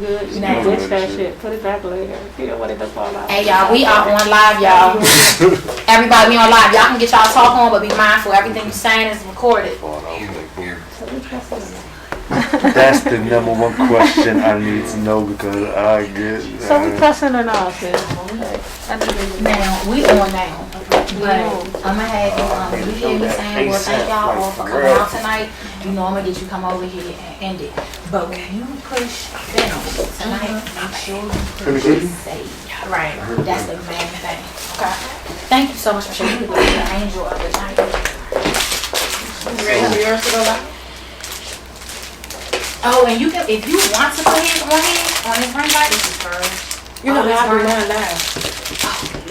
good. You Nah. ditch that shit. Put it back later. You don't want it to fall out. Hey y'all, we are on live, y'all. Everybody, we on live. Y'all can get y'all talk on, but be mindful. Everything you saying is recorded. That's the number one question I need to know because I get. So we cussing or not, sis? Now, we on now. But I'm gonna have you, you hear me saying, well, thank y'all all for coming out tonight. You know I'm gonna get you come over here and end it. But when you push down tonight, make sure you push safe. Right. That's the main thing. Okay. Thank you so much for sharing. You were the angel of the night. You ready for yours to go live? Oh, and you can, if you want to put his on his ring light, this is first. You know how to do mine live.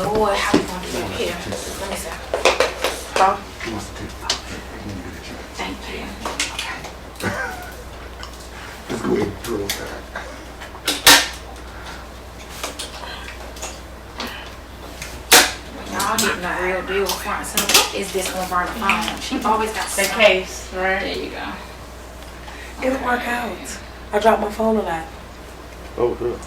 Oh, Lord, how we gonna do it here? Let me see. Huh? Thank you. Let's go ahead and throw that. Y'all getting a real deal front. So what is this on Verna phone? She always got The something. case, right? There you go. It'll work out. I drop my phone a lot. Oh, good.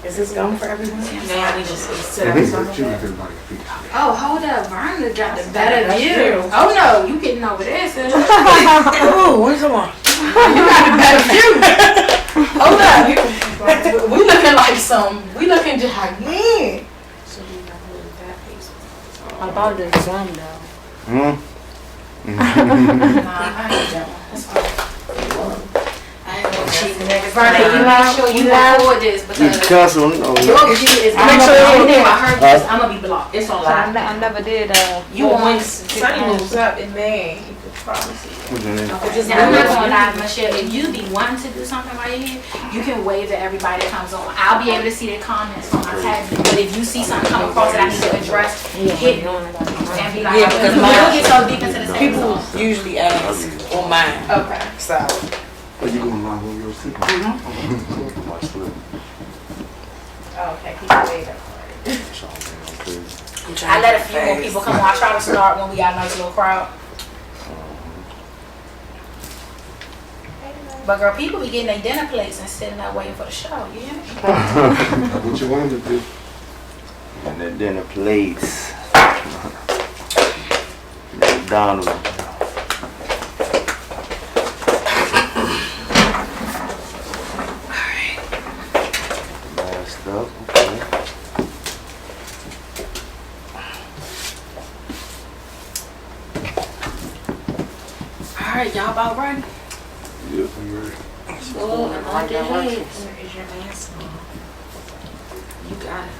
Is this gone for everyone? Now we just sit She up. left everybody feet. Oh, hold up. Verna got the better view. Oh no, you getting over this. You Oh, where's the one? got the better view. Hold up. We looking like some. We looking just like, yeah. I bought this gum though. Hmm? Nah, I ain't that one. That's fine. I ain't gonna cheat the niggas. Verna, you make sure you record this You because cussing? Oh, your view is Make sure I'm you're there. I'm gonna be blocked. It's on live. I never did. You on? Sunny moves up in May. You could probably see it. what's your name? Now, I'm not gonna lie, Michelle. If you be wanting to do something while you're here, you can wave at everybody that comes on. I'll be able to see their comments on my tab. But if you see something come across that I need to address, hit me and be like, Yeah, because we mine- don't get so deep into the People usually ask on mine. Okay. So, Are you going live on your sleep? My slip. Okay, people wave up. I let a few more people come on. I try to start when we got a nice little crowd. But girl, people be getting their dinner plates and sitting there waiting for the show. You hear me? What you want to do? And the dinner plates. McDonald's. Last up, okay. All right, y'all about ready? Yep, I'm ready. Oh, and on their heads. Where is your mask? You got it.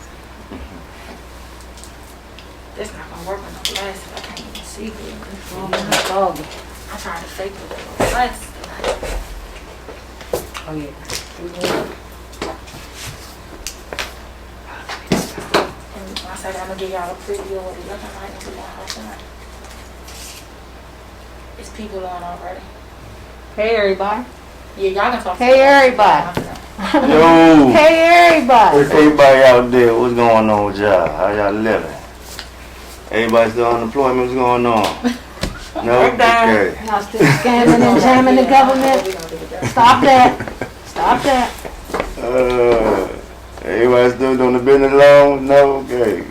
This not gonna work with no glasses. I can't even see good. I tried to fake it with no glasses. Oh yeah. And I said I'm gonna give y'all a preview of what it looking like when we got outside. It's people on already. Hey everybody. Yeah, y'all can talk. Hey, everybody. Yo! Hey everybody. Everybody out there, what's going on with y'all? How y'all living? Everybody still on unemployment? What's going on? No? Okay. Y'all still scamming and jamming the government? Stop that. Stop that. Everybody still doing the business loan? No? Okay.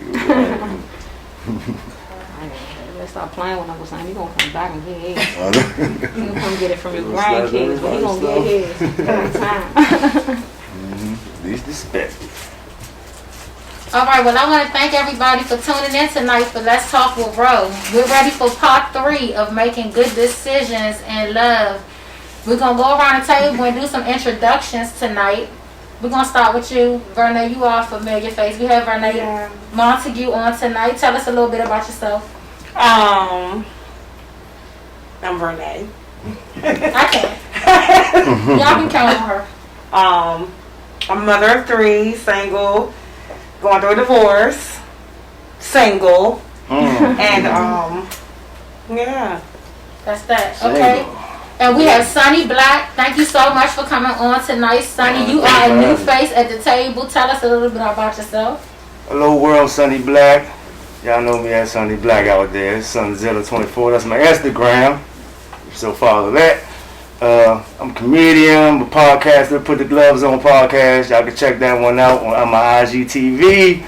Let's stop playing with Uncle Sam. He gonna come back and get his. I know. He gonna come get it from his You gonna slap grandkids, but he gonna get his every time. Least respect. All right, well, I want to thank everybody for tuning in tonight for Let's Talk with Ro. We're ready for part 3 of making good decisions in love. We're going to go around the table and do some introductions tonight. We're going to start with you. Verna, you are a familiar face. We have Verna Montague on tonight. Tell us a little bit about yourself. I'm Renee. I can't. Y'all can count on her. I'm a mother of 3, single, going through a divorce, single, and yeah. That's that. Okay. And we have Sunny Black. Thank you so much for coming on tonight, Sunny. You are a new face at the table. Tell us a little bit about yourself. Hello world, Sunny Black. Y'all know me as Sunny Black out there. Sunzilla24. That's my Instagram. So follow that. I'm a comedian, I'm a podcaster, Put the Gloves On podcast. Y'all can check that one out on my IGTV.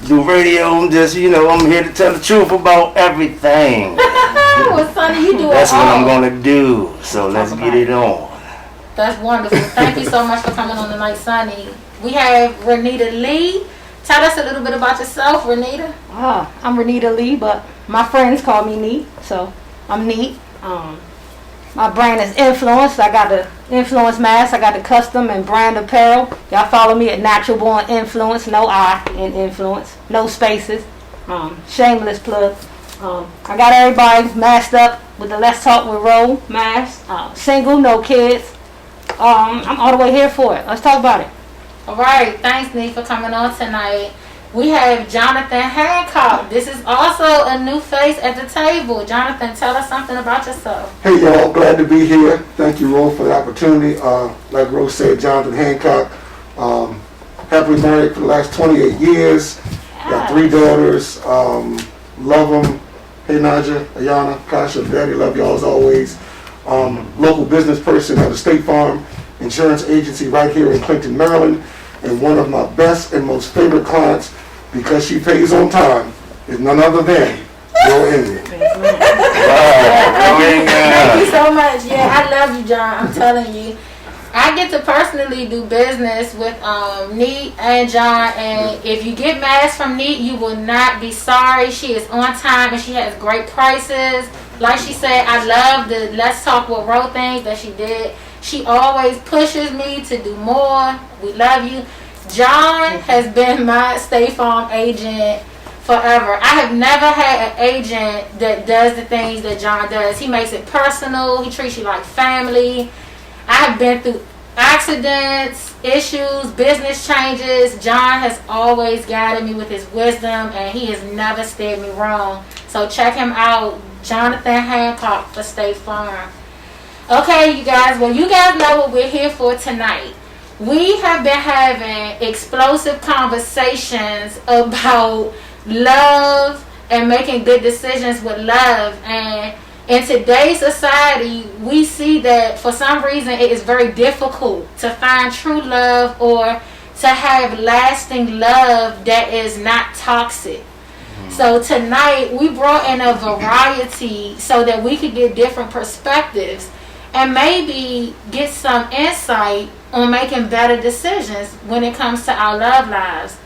Do radio. I'm just, I'm here to tell the truth about everything. Well, Sonny, you do That's it all. what I'm gonna do. So let's get it on. That's wonderful. Thank you so much for coming on tonight, Sonny. We have Renita Lee. Tell us a little bit about yourself, Renita. I'm Renita Lee, but my friends call me Neat, so I'm Neat. My brand is Influence. I got the Influence mask. I got the custom and brand apparel. Y'all follow me at Natural Born Influence. No I in Influence. No spaces. Shameless plug. I got everybody masked up with the Let's Talk with Ro mask. Single, no kids. I'm all the way here for it. Let's talk about it. All right. Thanks, Neat, for coming on tonight. We have Jonathan Hancock. This is also a new face at the table. Jonathan, tell us something about yourself. Hey y'all, glad to be here. Thank you, Ro, for the opportunity. Like Ro said, Jonathan Hancock. Happily married for the last 28 years. Got 3 daughters. Love them. Hey Naja, Ayana, Kasha, Daddy, love y'all as always. Local business person at the State Farm Insurance Agency right here in Clinton, Maryland. And one of my best and most favorite clients, because she pays on time, is none other than Ro India. Thank you so much. Yeah, I love you, John. I'm telling you. I get to personally do business with Neat and John, and if you get masks from Neat, you will not be sorry. She is on time and she has great prices. Like she said, I love the Let's Talk with Ro things that she did. She always pushes me to do more. We love you. John has been my State Farm agent forever. I have never had an agent that does the things that John does. He makes it personal. He treats you like family. I have been through accidents, issues, business changes. John has always guided me with his wisdom, and he has never steered me wrong. So check him out, Jonathan Hancock for State Farm. Okay, you guys. Well, you guys know what we're here for tonight. We have been having explosive conversations about love and making good decisions with love. And in today's society, we see that for some reason it is very difficult to find true love or to have lasting love that is not toxic. So tonight we brought in a variety so that we could get different perspectives and maybe get some insight on making better decisions when it comes to our love lives.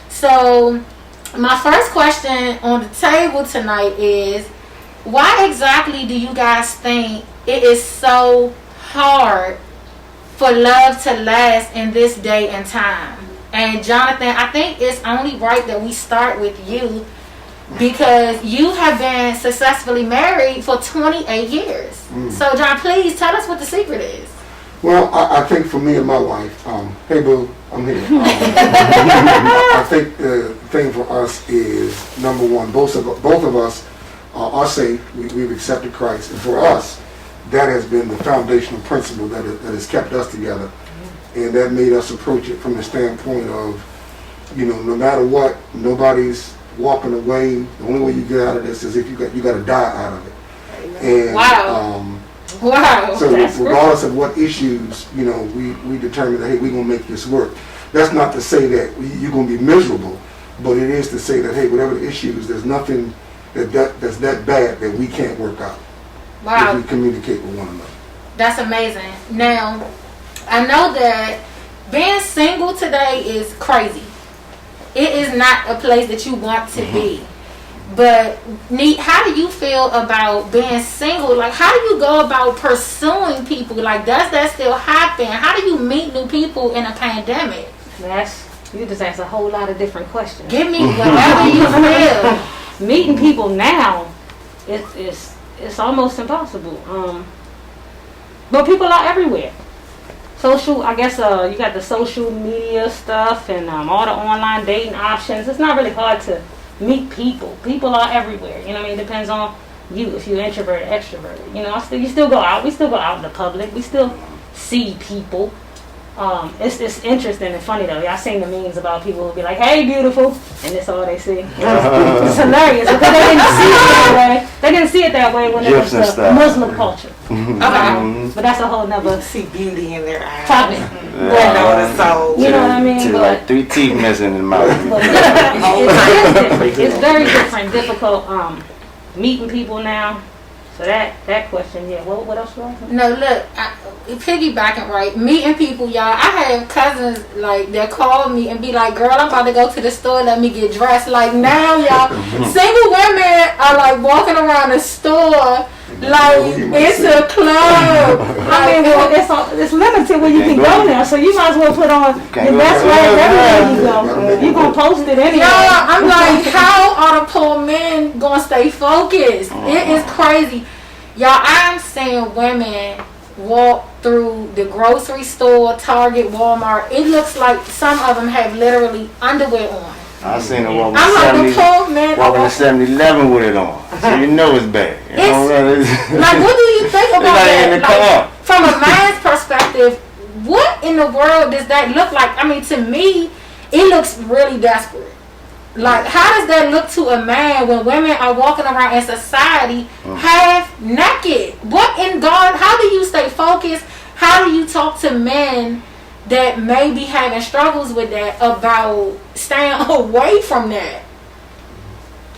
So my first question on the table tonight is, why exactly do you guys think it is so hard for love to last in this day and time? And Jonathan, I think it's only right that we start with you, because you have been successfully married for 28 years. So John, please tell us what the secret is. Well, I think for me and my wife, hey boo, I'm here. I think the thing for us is, number one, both of us are saved. We've accepted Christ, and for us, that has been the foundational principle that has kept us together, and that made us approach it from the standpoint of, no matter what, nobody's walking away. The only way you get out of this is if you got to die out of it. And, Wow. So regardless of what issues, we determine that, hey, we're going to make this work. That's not to say that you're going to be miserable, but it is to say that, hey, whatever the issues, there's nothing that's that bad that we can't work out. Wow. If we communicate with one another. That's amazing. Now, I know that being single today is crazy. It is not a place that you want to be. But, Neat, how do you feel about being single? Like, how do you go about pursuing people? Like, does that still happen? How do you meet new people in a pandemic? You just asked a whole lot of different questions. Give me whatever you feel. Meeting people now, it's almost impossible. But people are everywhere. I guess you got the social media stuff and all the online dating options. It's not really hard to meet people. People are everywhere. It depends on you, if you're introverted, extroverted. You still go out. We still go out in the public. We still see people. It's interesting and funny though. Y'all seen the memes about people who be like, "Hey, beautiful," and that's all they see. It's hilarious because they didn't see it that way. They didn't see it that way when it was Gifs and the stuff. Muslim culture. Okay. But that's a whole nother See beauty in their eyes. topic. So You know what I mean? To But- like 3 teeth missing in the mouth. it's different. It's very different, difficult meeting people now. So that question, yeah. What else was it? No, look, piggybacking, right? Meeting people, y'all. I have cousins like that call me and be like, "Girl, I'm about to go to the store. Let me get dressed." Like now, y'all, single women are like walking around the store like it's a club. I mean, well, it's limited where you can go now, so you might as well put on your best rags everywhere you go. You gonna post it anyway. Yeah, I'm like, how are the poor men gonna stay focused? It is crazy. Y'all, I'm seeing women walk through the grocery store, Target, Walmart. It looks like some of them have literally underwear on. I seen her walking I'm like, the 70, poor men are walking to 7-Eleven with it on. So you know it's bad. You know, like, what do you think about like in the that? car. Like, from a man's perspective, what in the world does that look like? I mean, to me, it looks really desperate. Like, how does that look to a man when women are walking around in society half naked? What in God? How do you stay focused? How do you talk to men that may be having struggles with that about staying away from that?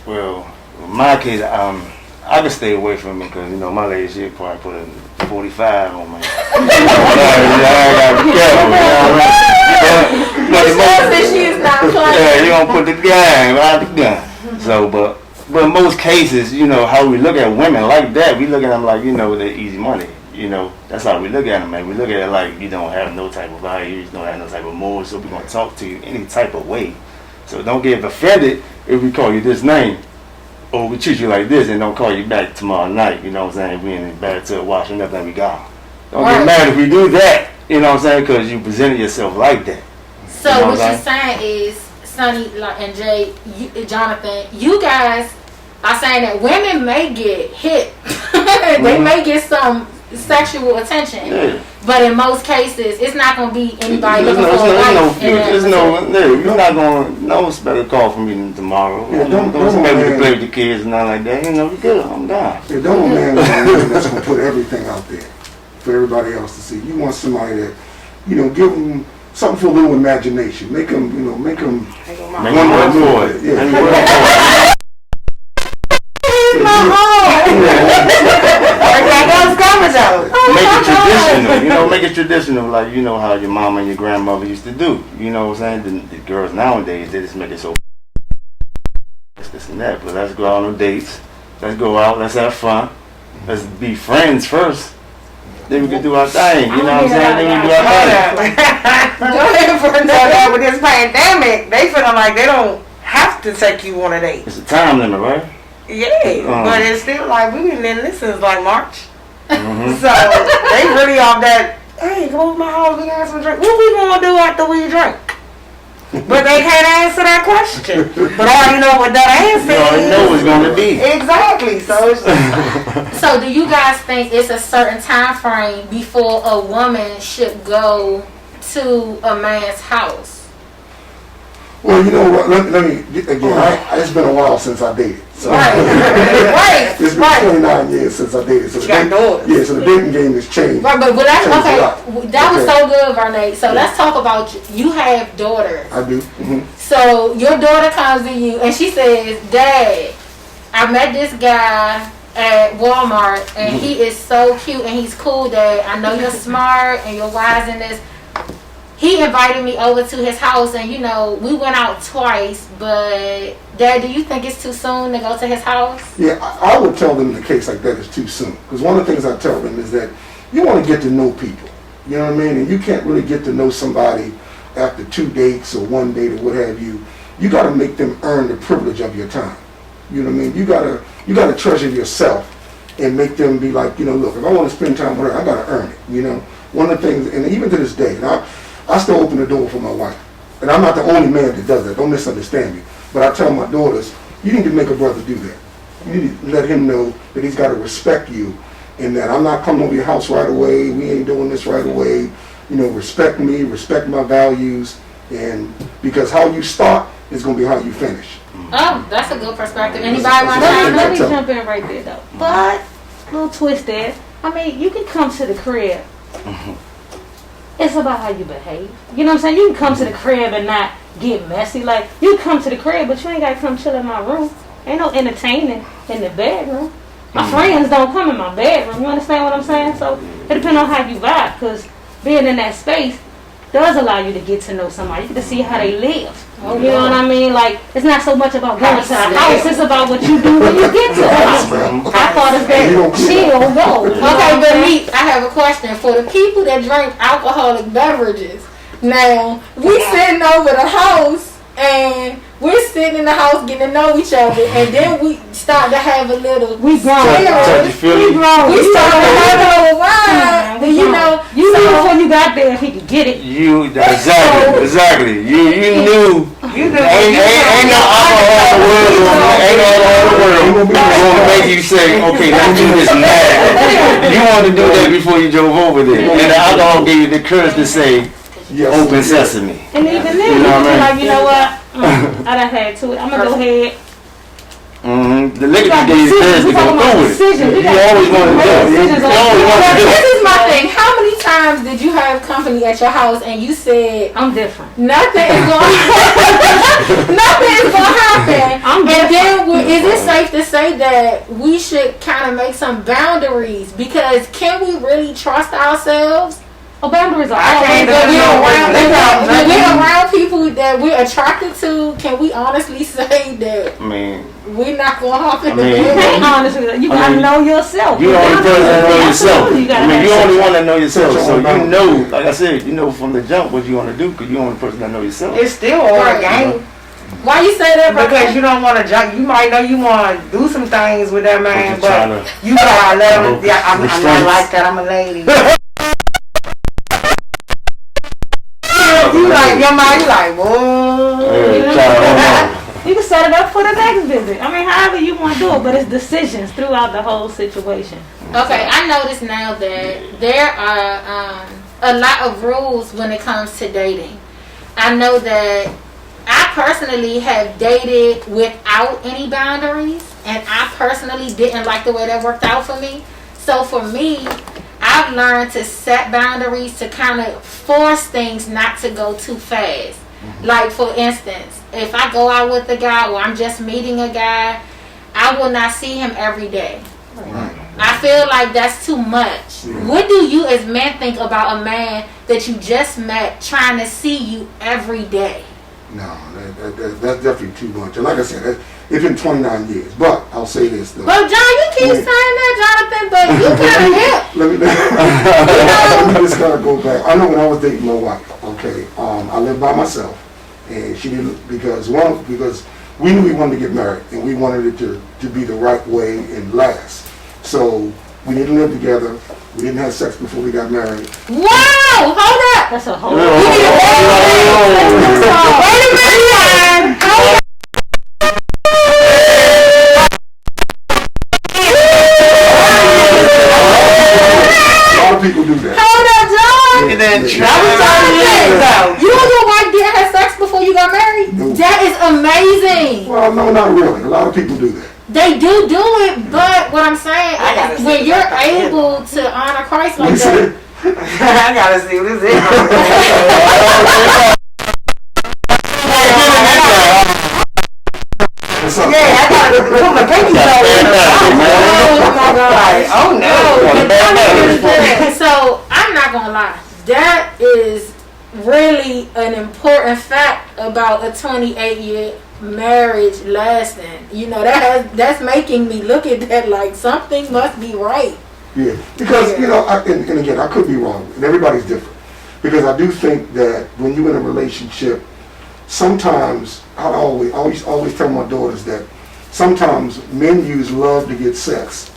Well, in my case, I can stay away from it because, you know, my lady, she'll probably put a 45 on me. I gotta be careful, you know what I mean? But She is not playing. yeah, you don't put the gun out the gun. So, but in most cases, you know, how we look at women like that, we look at them like, you know, they're easy money. You know, that's how we look at them, man. We look at it like you don't have no type of value, you don't have no type of morals, so we're going to talk to you any type of way. So don't get offended if we call you this name, or we treat you like this and don't call you back tomorrow night, you know what I'm saying? We in the bathtub washing up and we gone. Don't Right. get mad if we do that, you know what I'm saying? Because you presented yourself like that. So You know what what I'm you're saying is, Sonny and Jay, Jonathan, you guys are saying that women may get hit. They may get some sexual attention. Yeah. But in most cases, it's not going to be anybody There's looking for a wife. you're not going to, no special call from me tomorrow. Yeah, don't expect me to man. play with the kids and nothing like that. You know, we good. I'm down. You don't want a man with a woman that's going to put everything out there for everybody else to see. You want somebody that, you know, give them something for a little imagination. Make them, you know, make them. Make me work for it. Yeah. Make me work for it. Make it traditional, you know, make it traditional, like, you know, how your mama and your grandmother used to do. You know what I'm saying? The girls nowadays, they just make it so this and that. But let's go out on dates. Let's go out. Let's have fun. Let's be friends first. Then we can do our thing. You know what I'm saying? Then we do our thing. So with this pandemic, they feeling like they don't have to take you on a date. It's a time limit, right? Yeah, but it's still like we've been in this since like March. Mm-hmm. So they really off that. Hey, come over to my house. We got some drink. What we gonna do after we drink? But they can't answer that question. But I already know what that answer You already is. know it's gonna be. Exactly. So it's just, So do you guys think it's a certain time frame before a woman should go to a man's house? Well, you know what? Let me again. It's been a while since I dated. So Right. it's been 29 years since I dated. So you got daughters. yeah, so the dating game has changed. Right, but that's Change okay. a lot. That was Okay. so good, Vernay. So let's talk about you have daughters. I do. So your daughter comes to you and she says, "Dad, I met this guy at Walmart and he is so cute and he's cool, Dad. I know you're smart and you're wise in this. He invited me over to his house and, you know, we went out twice, but Dad, do you think it's too soon to go to his house?" Yeah, I would tell them the case like that is too soon. Because one of the things I tell them is that you want to get to know people. You know what I mean? And you can't really get to know somebody after 2 dates or 1 date or what have you. You got to make them earn the privilege of your time. You know what I mean? You gotta treasure yourself and make them be like, you know, look, if I want to spend time with her, I got to earn it. You know, one of the things, and even to this day, and I still open the door for my wife. And I'm not the only man that does that. Don't misunderstand me. But I tell my daughters, you need to make a brother do that. You need to let him know that he's got to respect you and that I'm not coming over your house right away. We ain't doing this right away. respect me, respect my values, and because how you start is going to be how you finish. Oh, that's a good perspective. Anybody want Let me to? jump in right there though. But little twist there. I mean, you can come to the crib. It's about how you behave. You know what I'm saying? You can come to the crib and not get messy. Like, you come to the crib, but you ain't got to come chill in my room. Ain't no entertaining in the bedroom. My friends don't come in my bedroom. You understand what I'm saying? So it depends on how you vibe, because being in that space does allow you to get to know somebody. You get to see how they live. You know what I mean? Like, it's not so much about going to the house. It's about what you do when you get to the house. I thought it's that chill, go. Okay, but me, I have a question for the people that drink alcoholic beverages. Now, we sitting over the house and we're sitting in the house getting to know each other, and then we start to have a little. We grown. We grown. We start to have a little wine. You know, you knew before you got there if he could get it. Exactly. You knew. You do. Ain't no alcohol in the world. Ain't no alcohol in the world gonna make you say, okay, let's do this now. You wanted to do that before you drove over there, and the alcohol gave you the courage to say, open sesame. And even then, you be like, you know what? I done had to it. I'm gonna go ahead. The liquor gave you the courage to go through it. You always want to do it. This is my thing. How many times did you have company at your house and you said, I'm different. nothing is going to happen? I'm And then, is it safe to say that we should kind of make some boundaries? Because can we really trust ourselves? Oh, boundaries are I can't always When we're around people that we're attracted to, can we honestly say that we're not going to hop in the bed? Honestly, you gotta know yourself. You the only person that know yourself. You You only want to know yourself. So you know, like I said, you know from the jump what you want to do, because you're the only person that know yourself. It's still a game. Why you say that? Because you don't want to jump. You might know you want to do some things with that man, But but you gotta let him. Yeah, I'm not like that. I'm a lady. You like your mind, you like, whoa. You can set it up for the next visit. I mean, however you want to do it, but it's decisions throughout the whole situation. Okay, I notice now that there are a lot of rules when it comes to dating. I know that I personally have dated without any boundaries, and I personally didn't like the way that worked out for me. So for me, I've learned to set boundaries to kind of force things not to go too fast. Like, for instance, if I go out with a guy or I'm just meeting a guy, I will not see him every day. I feel like that's too much. What do you as men think about a man that you just met trying to see you every day? No, that's definitely too much. And like I said, it's been 29 years. But I'll say this though. Well, John, you keep saying that, Jonathan, but you kind of hip. Let me just kind of go back. I know when I was dating my wife, okay, I lived by myself, and she didn't, because we knew we wanted to get married, and we wanted it to be the right way and last. So we didn't live together. We didn't have sex before we got married. Wow! Hold up! That's a whole. Wait a minute! Hold up! A lot of people do that. Hold up, John! And then You and your wife didn't have sex before you got married? No. That is amazing! Well, no, not really. A lot of people do that. They do it, but what I'm saying is when you're able to honor Christ like that. I gotta see what this is. Yeah, I gotta put my pinky over. So I'm not gonna lie, that is really an important fact about a 28-year marriage lasting. You know, that's making me look at that like something must be right. Yeah, because and again, I could be wrong, and everybody's different. Because I do think that when you're in a relationship, sometimes I always tell my daughters that sometimes men use love to get sex.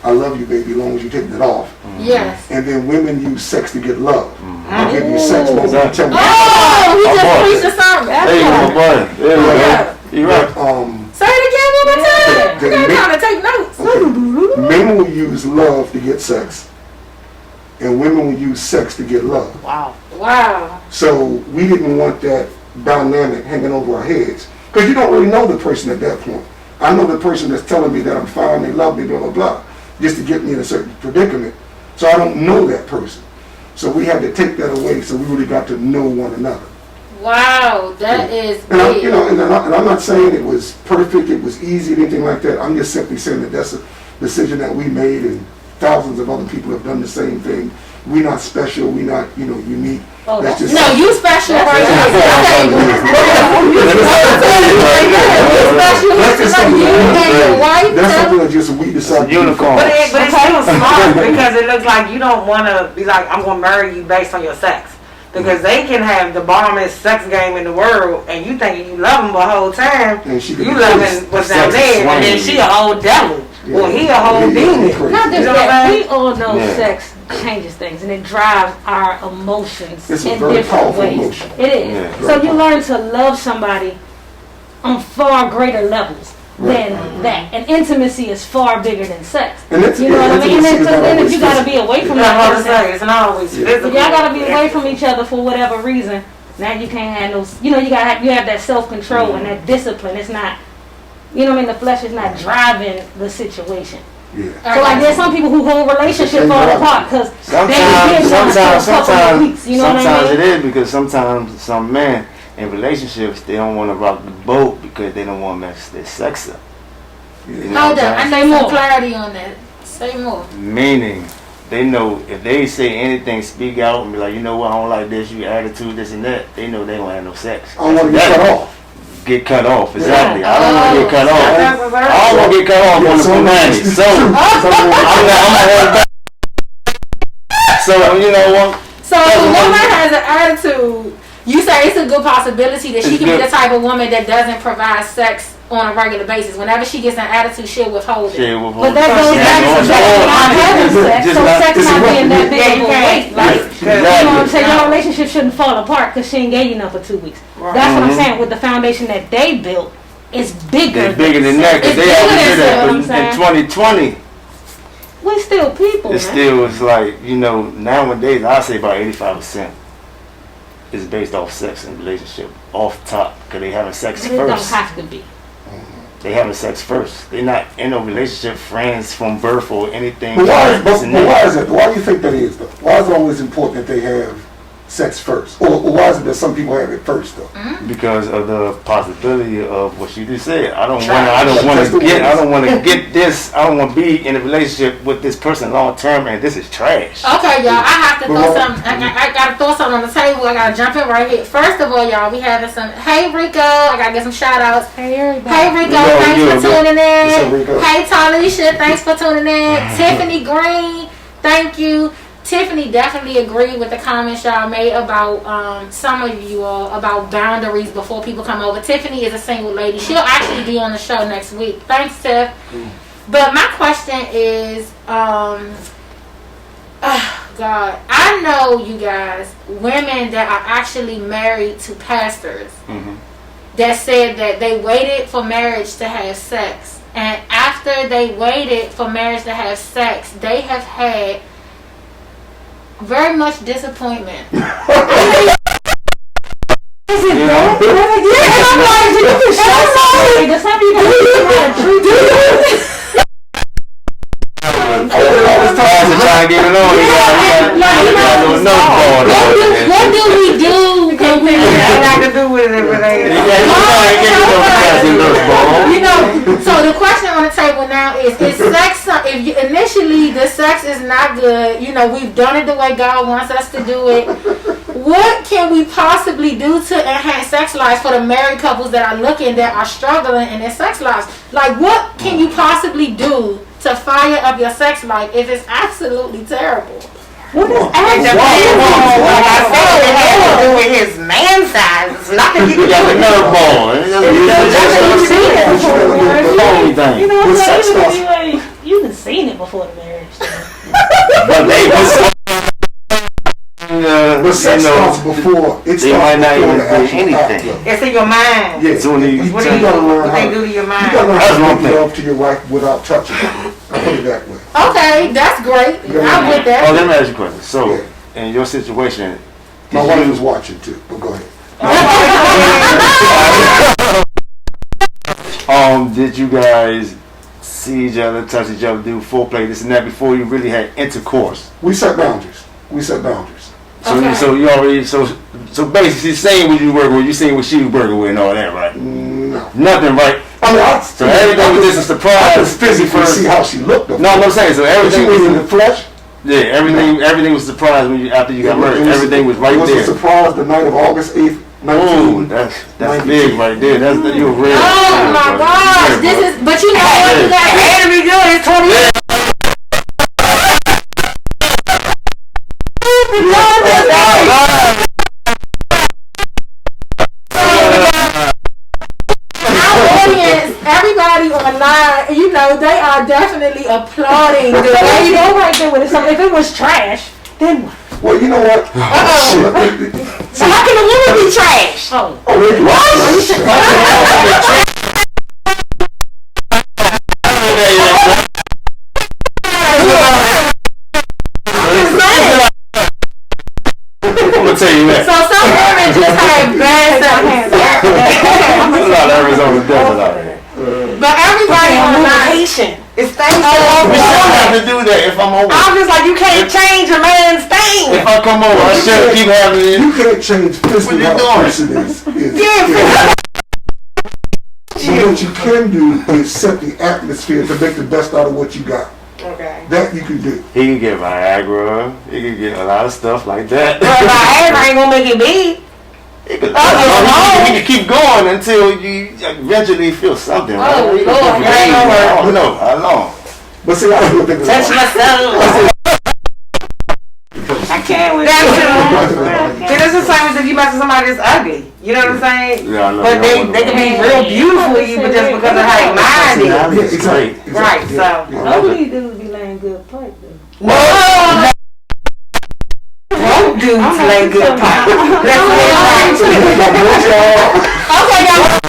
I love you, baby, as long as you take that off. Yes. And then women use sex to get love. I give you sex, but you tell me. Oh, he just preached a sermon. There you go, boy. Yeah. You're right. Say it again one more time. I got time to take notes. Okay. Men will use love to get sex. and women will use sex to get love. Wow. Wow. So we didn't want that dynamic hanging over our heads. Because you don't really know the person at that point. I know the person that's telling me that I'm fine, they love me, blah, blah, blah, just to get me in a certain predicament. So I don't know that person. So we had to take that away so we really got to know one another. Wow, that is And, big. and I'm not saying it was perfect, it was easy, anything like that. I'm just simply saying that that's a decision that we made, and thousands of other people have done the same thing. We're not special, we're not, unique. Oh, that's just No, you special right That's something that just we decided. Unicorn. But it's still smart because it looks like you don't want to be like, I'm going to marry you based on your sex. Because they can have the bombest sex game in the world, and you thinking you love them the whole time, And she could you be loving what's down sex there, and then swing. she a whole devil. Yeah. Well, he a whole demon. Not just You know that, what we all know Yeah. sex changes things and it drives our emotions It's a in very different powerful ways. emotion. It is. Yeah. So you learn to love somebody on far greater levels than that. And intimacy is far bigger than sex. And it's, You know what I mean? And intimacy is not then if always you gotta physical. be away from That's what I'm that person, saying. It's not always Yeah. physical. if y'all gotta be away from each other for whatever reason, now you can't have those, you have that self-control and that discipline. It's not, the flesh is not driving the situation. Yeah. So like there's some people who hold relationships fall apart because Sometimes weeks, you know what I sometimes mean? it is because sometimes some men in relationships they don't want to rock the boat because they don't want to mess their sex up. You know Hold what up, I I'm need some clarity on that. Say more. saying? Meaning they know if they say anything, speak out and be like, you know what, I don't like this, your attitude, this and that. They know they don't have no sex. I don't want to get cut off. Get cut off, exactly. I don't want to get cut That's off. what I'm I don't want to get cut off on the humanity. So I'm gonna hold back. So you know what? So if a woman has an attitude, you say it's a good possibility that she It's can be good. the type of woman that doesn't provide sex on a regular basis. Whenever she gets an attitude, she'll withhold it. Shit, with But that goes back to Yeah, not having sex, just so not- sex it's not a- being that Yeah, big you of a can't. weight. Like, you know what I'm Exactly. saying? Your relationship shouldn't fall apart because she ain't gave you enough for 2 weeks. That's what I'm saying. With the foundation that they built, it's bigger. It's bigger than that because It's they bigger already than did sex, that. what I'm But saying. in 2020, We still people, it man. still is like, nowadays I say about 85% is based off sex and relationship off top because they having sex But it don't first. have to be. They having sex first. They're not in no relationship, friends from birth or anything. But why this and that. is it? Why do you think that is, though? Why is it always important that they have sex first? Or why is it that some people have it first, though? Because of the possibility of what you just said. I don't That's the want to get this. I don't want to be in a relationship with this person long term, and this is trash. Okay, y'all, I have to Well, throw something. I gotta throw something on the table. I gotta jump in right here. First of all, y'all, we having some. Hey, Rico. I gotta get some shout outs. Hey, everybody. Hey, Rico. Yo, Thanks yo, for tuning What's up, in. Rico? Hey, Talisha. Thanks for tuning in. Tiffany Green. Thank you. Tiffany definitely agreed with the comments y'all made about some of you all about boundaries before people come over. Tiffany is a single lady. She'll actually be on the show next week. Thanks, Tiff. But my question is, God, I know you guys, women that are actually married to pastors that said that they waited for marriage to have sex. And after they waited for marriage to have sex, they have had very much disappointment. Is it that? Yeah, I'm like, you can show somebody. That's how you can treat you. Pastor trying to get it on. What do we do when we Ain't got to do with it, but so the question on the table now is sex if you, initially the sex is not good, we've done it the way God wants us to do it, what can we possibly do to enhance sex lives for the married couples that are struggling in their sex lives? Like, what can you possibly do to fire up your sex life if it's absolutely terrible? What is Like I said, it has to do with his man size. It's nothing you You can got the do. nerve ball. You know what I'm With sex saying? stuff. You done seen it before the marriage. But they was. But sex starts before, it They might starts not before even the do actual act, anything. though. It's in your mind. Yeah, So when you- you gotta learn What how they do to your you mind. gotta learn That's how to one make thing. love to your wife without touching her. I put it that way. Okay, that's great. I'm with Oh, that. let me ask you a question. So, Yeah. in your situation, My did wife you- was watching too, but go ahead. did you guys see each other, touch each other, do foreplay, this and that before you really had intercourse? We set boundaries. So, Okay. so you already, so basically, saying what you working with, you saying what she was working with and all that, right? No. Nothing, right? I mean, So everything was just a I surprise. was physically see how she looked. No, I'm saying, so But everything you mean in was, the flesh? yeah, everything was a surprise when you, after you got married. Everything was right It was a there. surprise the night of August 8th, Oh, 19. that's 92. big right there. That's you're real. Oh my gosh, this is. But you know what? You got. Had to be good. It's 20 years. Our audience, everybody online, you know, they are definitely applauding the There way you you go right there with it. So if it was trash, then what? Well, you know what? Shit. So how can a woman be trash? Oh, Oh, wait, what? I'm gonna tell you that. So some women just have bad sex. There's a lot of Arizona desert out there. But everybody online. Lubrication. It's things We shouldn't have to do that if I'm over. I'm just like, you can't change a man's thing. If I come over, I shouldn't keep having it. You can't change physically What you how a doing? person is. Yeah, So what you can do is set the atmosphere to make the best out of what you got. Okay. That you can do. He can get Viagra. He can get a lot of stuff like that. But Viagra ain't gonna make it big. He can keep going until you eventually feel something. Oh, right? Lord, I don't know how long. But see, I don't think Touch myself. I can't with that. It's the same as if you mess with somebody that's ugly. You know what I'm saying? Yeah, I know. But they can be real beautiful to you, but just because of how your mind is. Personality is great. Right, so. none of these dudes be laying good pipe though. No. Won't dudes lay good pipe. Let's get right. Okay, y'all.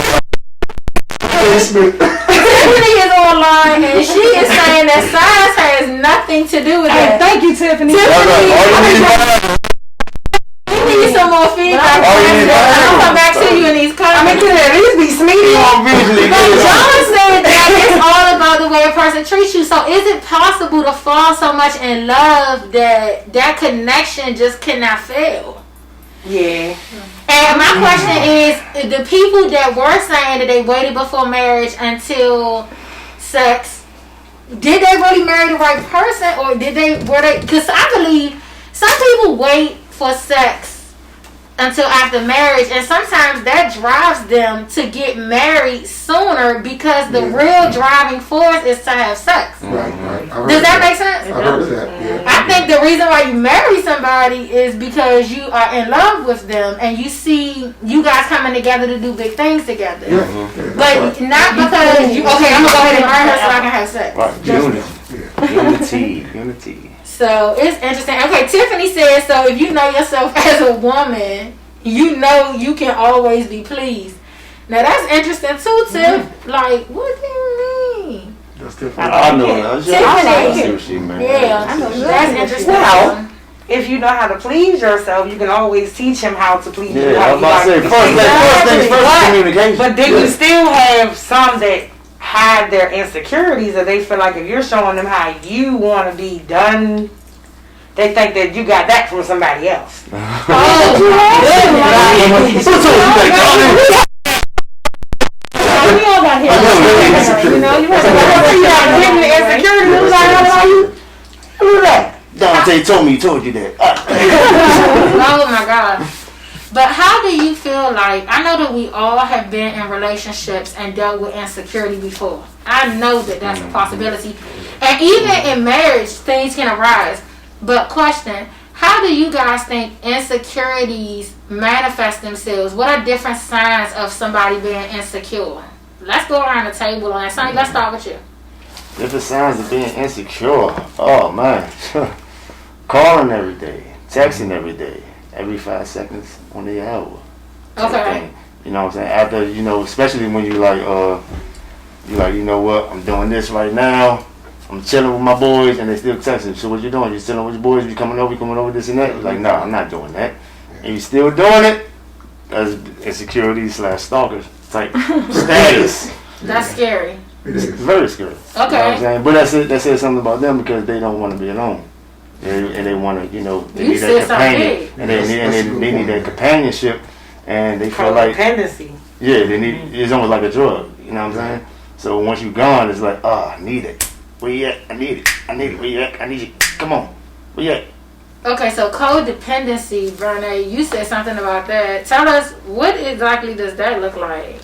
Tiffany is online and she is saying that size has nothing to do with Hey, that. thank you, Tiffany. Tiffany, All you need we need some more feedback. Oh, you need- I'll come back to you in these I mean, comments. could at least be smeedy. visually But good. John said that it's all about the way a person treats you. So is it possible to fall so much in love that that connection just cannot fail? Yeah. And my question is, the people that were saying that they waited before marriage until sex, did they really marry the right person, or were they? Because I believe some people wait for sex until after marriage, and sometimes that drives them to get married sooner because the real driving force is to have sex. Right. Does that make sense? I heard of that. Yeah. I think the reason why you marry somebody is because you are in love with them and you see you guys coming together to do big things together. Yeah. But not because you, okay, I'm gonna go ahead and marry her so I can have sex. Right. Unity. So it's interesting. Okay, Tiffany says, so if you know yourself as a woman, you know you can always be pleased. Now that's interesting too, Tiff. Like, what do you mean? That's different. I know that. Tiffany. I see what she meant. Yeah, I know that's interesting. Well, if you know how to please yourself, you can always teach him how to please you. Yeah, I how was about to say, you first things first, But- communication. But then you still have some that hide their insecurities, or they feel like if you're showing them how you want to be done, they think that you got that from somebody else. We all got here. You know, you have to Hidden insecurity, it was like, who's that? Dante told you that. Oh my God. But how do you feel like, I know that we all have been in relationships and dealt with insecurity before. I know that that's a possibility. And even in marriage, things can arise. But question, how do you guys think insecurities manifest themselves? What are different signs of somebody being insecure? Let's go around the table on that. Sonny, let's start with you. Different signs of being insecure. Oh man. Calling every day. Texting every day. Every 5 seconds on the hour. Okay. You know what I'm saying? After, you know, especially when you like, you know what, I'm doing this right now. I'm chilling with my boys, and they still texting. So what you doing? You chilling with your boys? You coming over, this and that? Like, no, I'm not doing that. And you still doing it? That's insecurity / stalker type status. That's scary. It's very scary. Okay. You know what I'm saying? But that says something about them because they don't want to be alone. And they want to, they need that companion. And they need that companionship. And they feel like, Codependency. yeah, it's almost like a drug. You know what I'm saying? So once you're gone, it's like, I need it. Where you at? I need it. Where you at? I need you. Come on. Where you at? Okay, so codependency, Brene, you said something about that. Tell us, what exactly does that look like?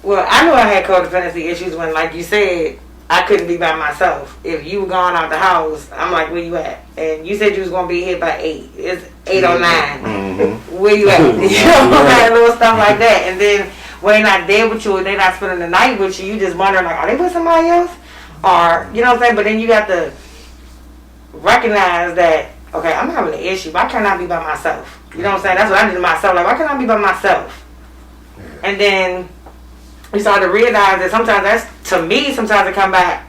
Well, I knew I had codependency issues when, like you said, I couldn't be by myself. If you were gone out the house, I'm like, where you at? And you said you was going to be here by 8. It's 8:09. Mm-hmm. Where you at? You know what I'm saying? Little stuff like that. And then when they're not there with you or they're not spending the night with you, you just wondering, like, are they with somebody else? Or, you know what I'm saying? But then you got to recognize that, okay, I'm having an issue. Why can't I be by myself? You know what I'm saying? That's what I did to myself. Like, why can't I be by myself? And then we started to realize that sometimes sometimes it come back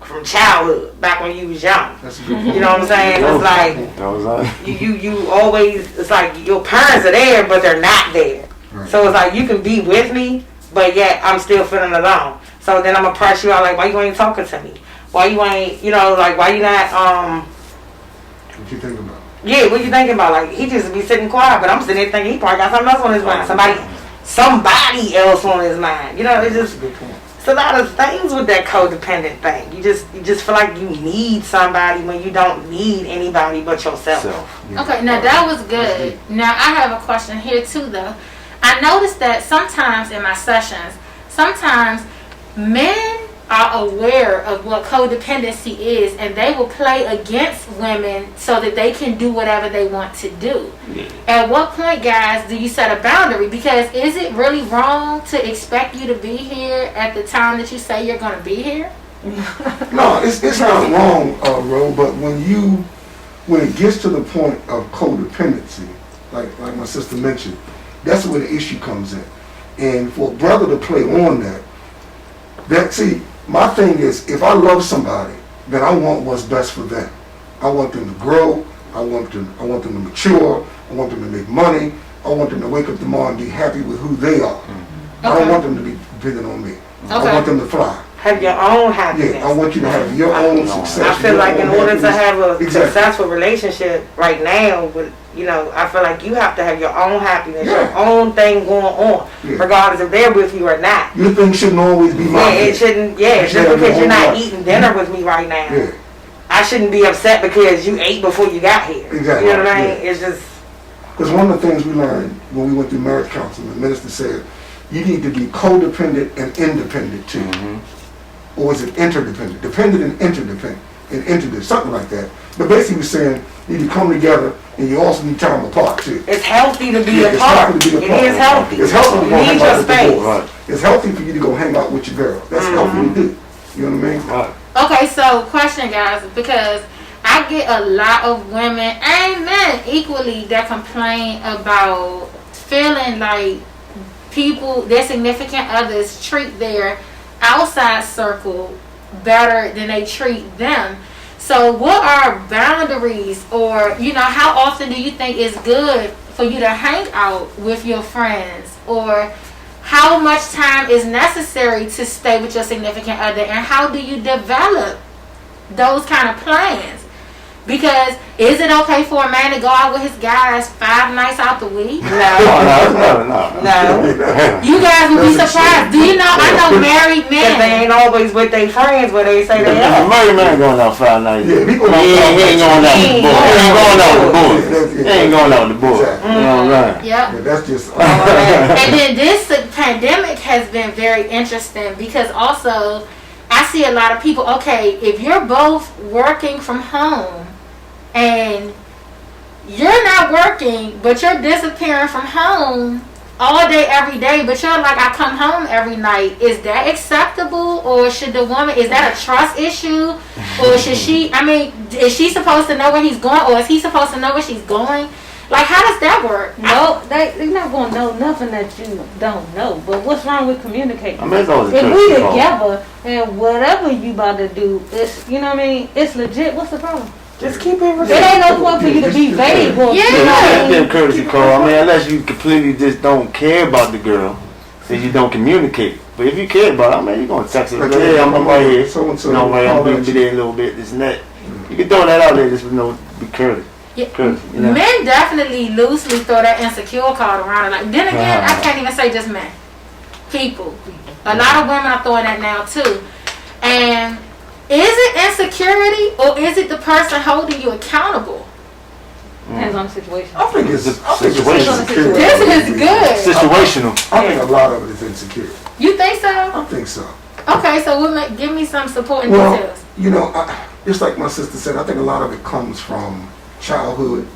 from childhood, back when you was young. That's a good point. You know what I'm saying? It's like you always, it's like your parents are there, but they're not there. Right. So it's like you can be with me, but yet I'm still feeling alone. So then I'm gonna press you out, like, why you ain't talking to me? Why you ain't, like, why you not, What you think about? yeah, what you thinking about? Like, he just be sitting quiet, but I'm sitting there thinking he probably got something else on his mind. Somebody else on his mind. It's That's just, a good point. it's a lot of things with that codependent thing. You just feel like you need somebody when you don't need anybody but yourself. Okay, now that was good. Now I have a question here too, though. I noticed that sometimes in my sessions, sometimes men are aware of what codependency is, and they will play against women so that they can do whatever they want to do. Yeah. At what point, guys, do you set a boundary? Because is it really wrong to expect you to be here at the time that you say you're going to be here? No, it's not wrong, Ro, but when it gets to the point of codependency, like my sister mentioned, that's where the issue comes in. And for a brother to play on see, my thing is, if I love somebody, then I want what's best for them. I want them to grow. I want them to mature. I want them to make money. I want them to wake up tomorrow and be happy with who they are. Okay. I don't want them to be dependent on me. Okay. I want them to fly. Have your own happiness. Yeah, I want you to have your own success. I feel your like in own order to happiness. have a successful relationship right now, with I feel like you have to have your own happiness, your own thing going on, regardless if they're with you or not. Your thing shouldn't always be my thing. It shouldn't. Yeah, just because you're not eating dinner with me right now, I shouldn't be upset because you ate before you got here. Exactly. You know what I mean? Yeah. It's just. Because one of the things we learned when we went through marriage counseling, the minister said, you need to be codependent and independent too. Mm-hmm. Or is it interdependent? Dependent and interdependent, something like that. But basically we're saying you need to come together and you also need time apart too. It's healthy to be It's apart. healthy to be It apart. is healthy. It's healthy to You go hang need out your with the space. boys. Right. It's healthy for you to go hang out with your girl. That's healthy to do. You know what I mean? Right. Okay, so question, guys, because I get a lot of women and men equally that complain about feeling like their significant others treat their outside circle better than they treat them. So what are boundaries, or how often do you think it's good for you to hang out with your friends, or how much time is necessary to stay with your significant other, and how do you develop those kind of plans? Because is it okay for a man to go out with his guys 5 nights out the week? No. You guys would be surprised. Do you know? I know married Because they men. ain't always with their friends where they say they A are. married man going out 5 nights. Yeah, he going out He ain't going out with the boys. He ain't going out with the boys. Yeah. He ain't going out with the boys. Exactly. You know what I'm saying? Yep. Yeah, that's just... And then this pandemic has been very interesting because also I see a lot of people, okay, if you're both working from home and you're not working, but you're disappearing from home all day, every day, but you're like, I come home every night. Is that acceptable? Or should the woman, is that a trust issue? Or should she, is she supposed to know where he's going? Or is he supposed to know where she's going? Like, how does that work? No, they're not gonna know nothing that you don't know. But what's wrong with communicating? I mean, it's always a If we courtesy call. together and whatever you about to do, it's, you know what I mean? It's legit. What's the problem? Just keep it. It ain't no point for you to be vague. Or, Yeah. you know what I It's mean? a courtesy call. I mean, unless you completely just don't care about the girl, then you don't communicate. But if you care about her, I mean, you're gonna text her. Like, Hey, I'm right here. So-and-so, You know, right, I'm call gonna at be you. there a little bit, this and that. You can throw that out there, just be courteous. Yeah. Courteous, you know? Men definitely loosely throw that insecure card around. And like, then again, I can't even say just men. People. A lot of women are throwing that now too. And is it insecurity or is it the person holding you accountable? Depends on the situation. I think it's Situation. insecurity. This is good. Situational. I think a lot of it is insecurity. You think so? I think so. Okay, so give me some supporting Well, details. you know, just like my sister said, I think a lot of it comes from childhood.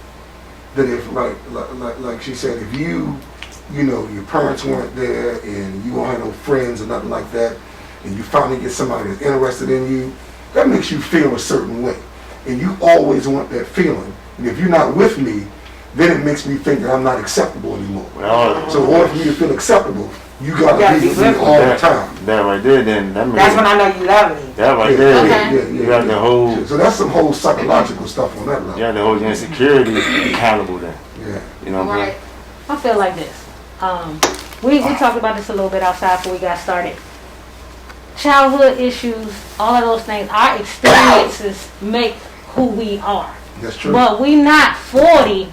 That if, like she said, if you know, your parents weren't there and you don't have no friends or nothing like that, and you finally get somebody that's interested in you, that makes you feel a certain way. And you always want that feeling. And if you're not with me, then it makes me think that I'm not acceptable anymore. Well, So in order for me to feel acceptable, you gotta gotta be be with me with me. all the time. that right there, then that means That's when I know you love me. that right there. Okay. You got the whole, So that's some whole psychological stuff on that level. you got the whole insecurity accountable then. Yeah. You know what I'm Right. saying? I feel like this. We talked about this a little bit outside before we got started. Childhood issues, all of those things, our experiences make who we are. That's true. But we not 40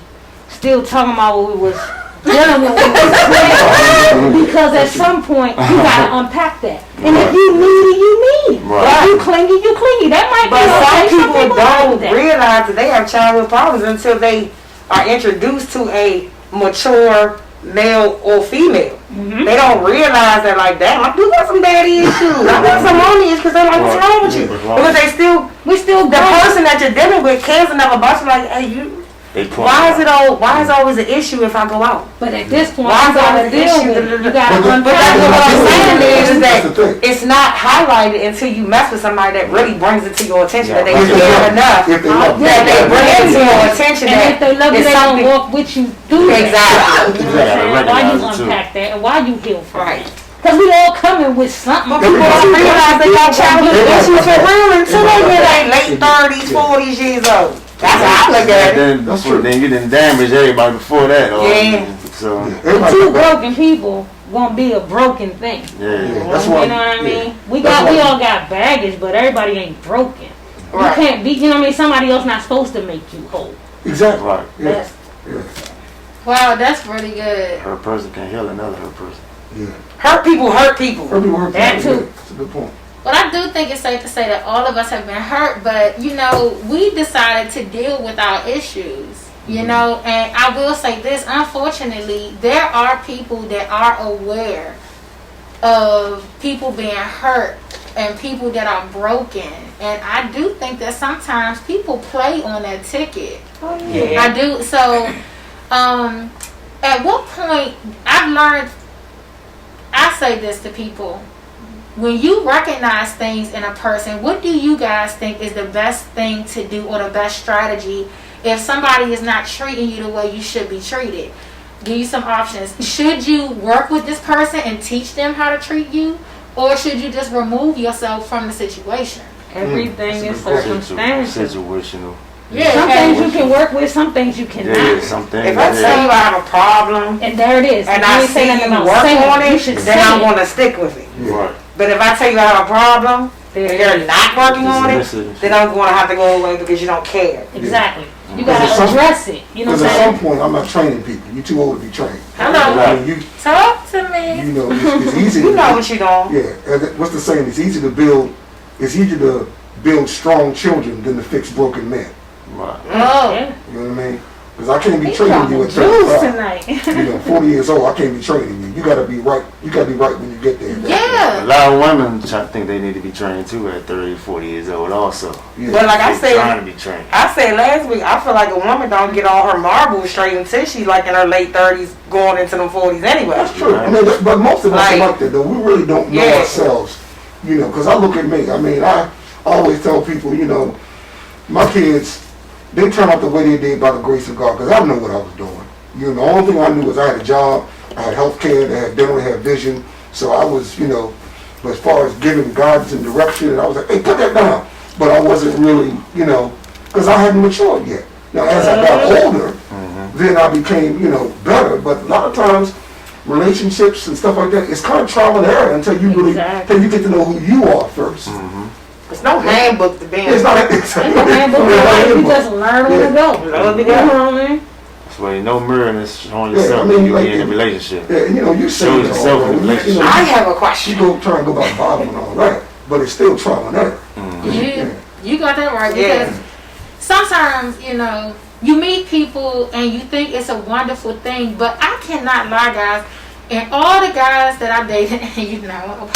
still talking about what we was dealing with when we was 12. Because at some point you gotta unpack that. And if you needy, you need. Right. If you clingy, you clingy. That might But be some okay. people don't don't realize that they have childhood problems until they are introduced to a mature male or female. They don't realize that, like, damn, I do got some daddy issues. I got some mommy issues because they're like, what's wrong with you? Because they still, We still the grown. person that you're dealing with cares enough about you, like, hey, you. They point Why is it out. always an issue if I go out? But at this point, Why you is gotta always an deal issue? with it. You gotta But unpack that's it. what I'm saying is That's that the thing. it's not highlighted until you mess with somebody that really brings it to your attention that they Yeah. care enough. If they love you. That they bring it to your attention And that if they love you, it's they gonna something. walk with you through that. Exactly. You know what I'm saying? Why recognize you it, too. unpack that and why you heal from Right. it? Because we all coming with something. But people don't realize they got childhood issues for real until they get like late 30s, 40s years old. That's how I look at it. Then, That's true. then you didn't damage everybody before that. Or, Yeah. So, Everybody Two got that. broken people gonna be a broken thing. yeah. That's You why. know what I yeah. mean? We That's why- all got baggage, but everybody ain't broken. Right. You can't be, you know what I mean? Somebody else not supposed to make you whole. Exactly. Right. Yeah. That's Yeah. Wow, that's really good. Her person can heal another her person. Yeah. Hurt people hurt people. Everyone works That out. too. Yeah. That's a good point. But I do think it's safe to say that all of us have been hurt, but you know, we decided to deal with our issues, you know, and I will say this, unfortunately, there are people that are aware of people being hurt and people that are broken. And I do think that sometimes people play on that ticket. Yeah. I do. So, at what point I've learned, I say this to people, when you recognize things in a person, what do you guys think is the best thing to do or the best strategy if somebody is not treating you the way you should be treated? Give you some options. Should you work with this person and teach them how to treat you? Or should you just remove yourself from the situation? everything is That's a good circumstantial. Situational. Some things you can work with, some things you cannot. Yeah, something. If I tell you I have a problem And there it is. and You I ain't say see nothing you about work saying on You it, should then say I'm it. going to stick with it. Right. But if I tell you I have a problem There and it you're is. not working on it, Listen. then I'm going to have to go away because you don't care. Exactly. You Because gotta at some- address it. You know Because what I'm at some saying? point, I'm not training people. You're too old to be trained. Hello. I mean, Talk to me. you know, it's easy. You know what you're doing. Yeah. and what's the saying? It's easier to build strong children than to fix broken men. Right. Oh. Yeah. You know what I mean? Because I can't be He training you dropping at jewels 35. tonight. You know, 40 years old, I can't be training you. You gotta be right. You gotta be right when you get there. A Yeah. lot of women think they need to be trained too at 30, 40 years old also. Yeah. But like I They trying said, to be trained. I said last week, I feel like a woman don't get all her marbles straight until she's like in her late 30s, going into them 40s anyway. That's true. I mean, but most of us Like- are like that, though. We really don't know Yeah. ourselves, you know, because I look at me. I mean, I always tell people, you know, my kids, they turned out the way they did by the grace of God, because I didn't know what I was doing. You know, the only thing I knew was I had a job, I had health care, I had dental, I had vision. So I was, you know, but as far as giving guidance and direction, and I was like, hey, put that down. But I wasn't really, you know, because I hadn't matured yet. Now, as I got older, then I became, you know, better. But a lot of times, relationships and stuff like that, it's kind of trial and error until you really, until you get to know who you are first. There's no handbook to be in. It's not a handbook. You just learn on the go. Love it, You know what I mean? That's why no mirror and it's showing Yeah, yourself I mean, when you like, get in a relationship. Yeah, you know, you say Show it yourself all, in the you relationship. know, I have a you question. go try and go by the Bible and all that, but it's still trial and error. You got that right, Yeah. because sometimes, you know, you meet people and you think it's a wonderful thing, but I cannot lie, guys. And all the guys that I dated, and you know,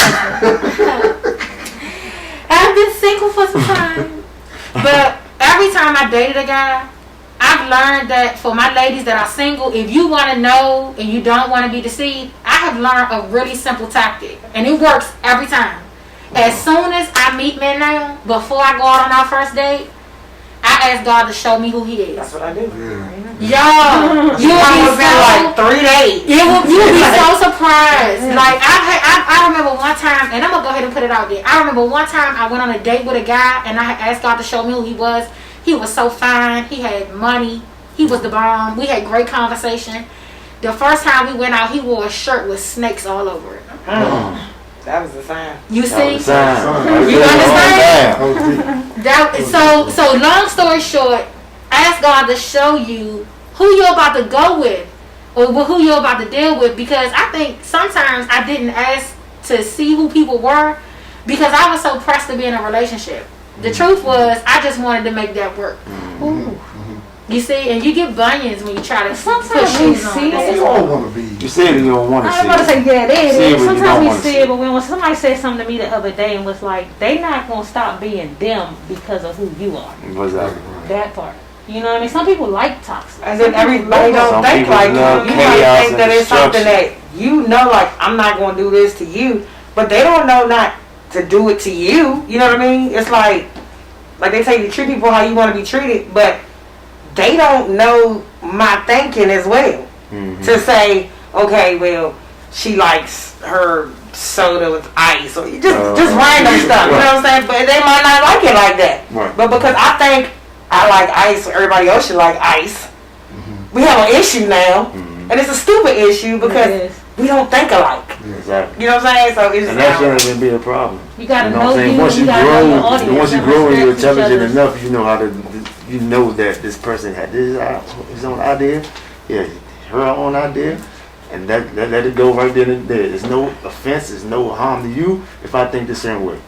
I've been single for some time, but every time I dated a guy, I've learned that for my ladies that are single, if you want to know and you don't want to be deceived, I have learned a really simple tactic, and it works every time. As soon as I meet men now, before I go out on our first date, I ask God to show me who He is. That's what I do. Y'all, you'll I be was in like so, 3 days. you'll be so surprised. Like I remember one time, and I'm gonna go ahead and put it out there. I remember one time I went on a date with a guy, and I asked God to show me who he was. He was so fine. He had money. He was the bomb. We had great conversation. The first time we went out, he wore a shirt with snakes all over it. That was the sign. You see? You That so long story short, ask God to show you who you're about to go with or who you're about to deal with, because I think sometimes I didn't ask to see who people were because I was so pressed to be in a relationship. The truth was I just wanted to make that work. You see, and you get bunions when you try to Sometimes put we shoes on. see That's We it. all want to be. You said you don't want to see I'm about to say, it. yeah, they See it, is. but you don't Sometimes we wanna see see it, it. but when somebody said something to me the other day and was like, they not going to stop being them because of who you are. What's that? That part. You know what I mean? Some people like toxic. And then everybody don't Some think people like you. love You chaos might think and that it's something destruction. that you know, like, I'm not going to do this to you. But they don't know not to do it to you. You know what I mean? It's like they say you treat people how you want to be treated, but they don't know my thinking as well. To say, okay, well, she likes her soda with ice, or just random stuff. You know what I'm saying? But they might not like it like that. Right. But because I think I like ice, everybody else should like ice. We have an issue now, and it's a stupid issue It because is. we don't think alike. Exactly. You know what I'm saying? So it's And that shouldn't even be a problem. You got to You know what I'm know saying? you. Once you gotta know your grow, audience. once you and grow and you're respect each intelligent other's- enough, you know how to, you know that this person had his own idea, yeah, her own idea, and that let it go right then and there. There's no offense, there's no harm to you if I think the same way.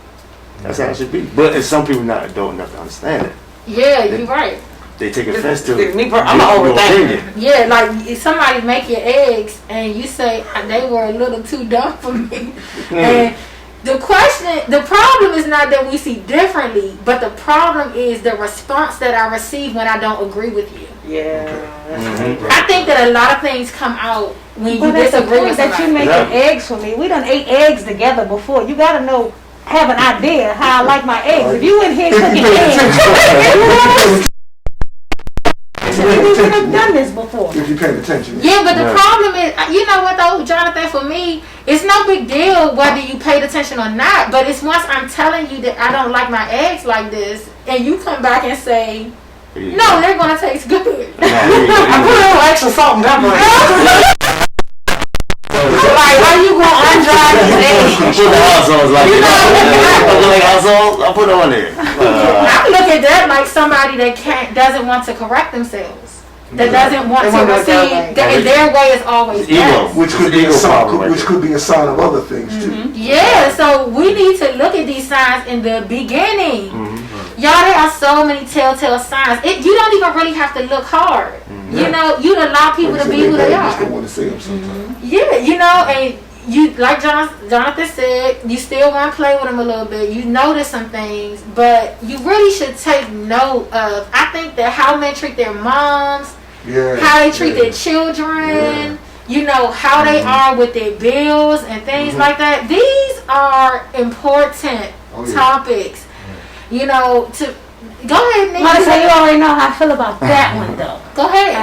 That's how it should be. But if some people not adult enough to understand it, Yeah, you're right. they take offense to Me, your I'm an overthinker. opinion. Yeah, like if somebody make your eggs and you say they were a little too dumb for me. And the problem is not that we see differently, but the problem is the response that I receive when I don't agree with you. Yeah. I think that a lot of things come out when you But at the disagree point with that you somebody. making eggs for me, we done ate eggs together before. You got to know, have an idea how I like my eggs. If you in here cooking eggs, we could have done this before. If you paid attention. Yeah, but the Yeah. problem is, you know what though, Jonathan, for me, it's no big deal whether you paid attention or not, but it's once I'm telling you that I don't like my eggs like this, and you come back and say, no, they're going to taste good. I put a little extra salt and pepper in it. Like, why you going to undry these eggs? I put the hot sauce like You know, like hot sauce, I put it on there. I look at that like somebody that doesn't want to correct themselves. That doesn't want They to want to go their receive, way. that their way is always Ego. best. Which could It's be an a ego sign. problem right Which there. could be a sign of other things too. Yeah, so we need to look at these signs in the beginning. Y'all, there are so many telltale signs. You don't even really have to look hard. You know, you allow people Like I to said, be who they just don't are. want to say them sometimes. Yeah, you know, and you, like Jonathan said, you still want to play with them a little bit. You notice some things, but you really should take note of, I think that how men treat their moms, Yeah. how they treat their children, you know, how they are with their bills and things like that. These are important Oh, yeah. topics. You know, Go ahead, Nick. Like I say, you already know how I feel about that one though. Go ahead.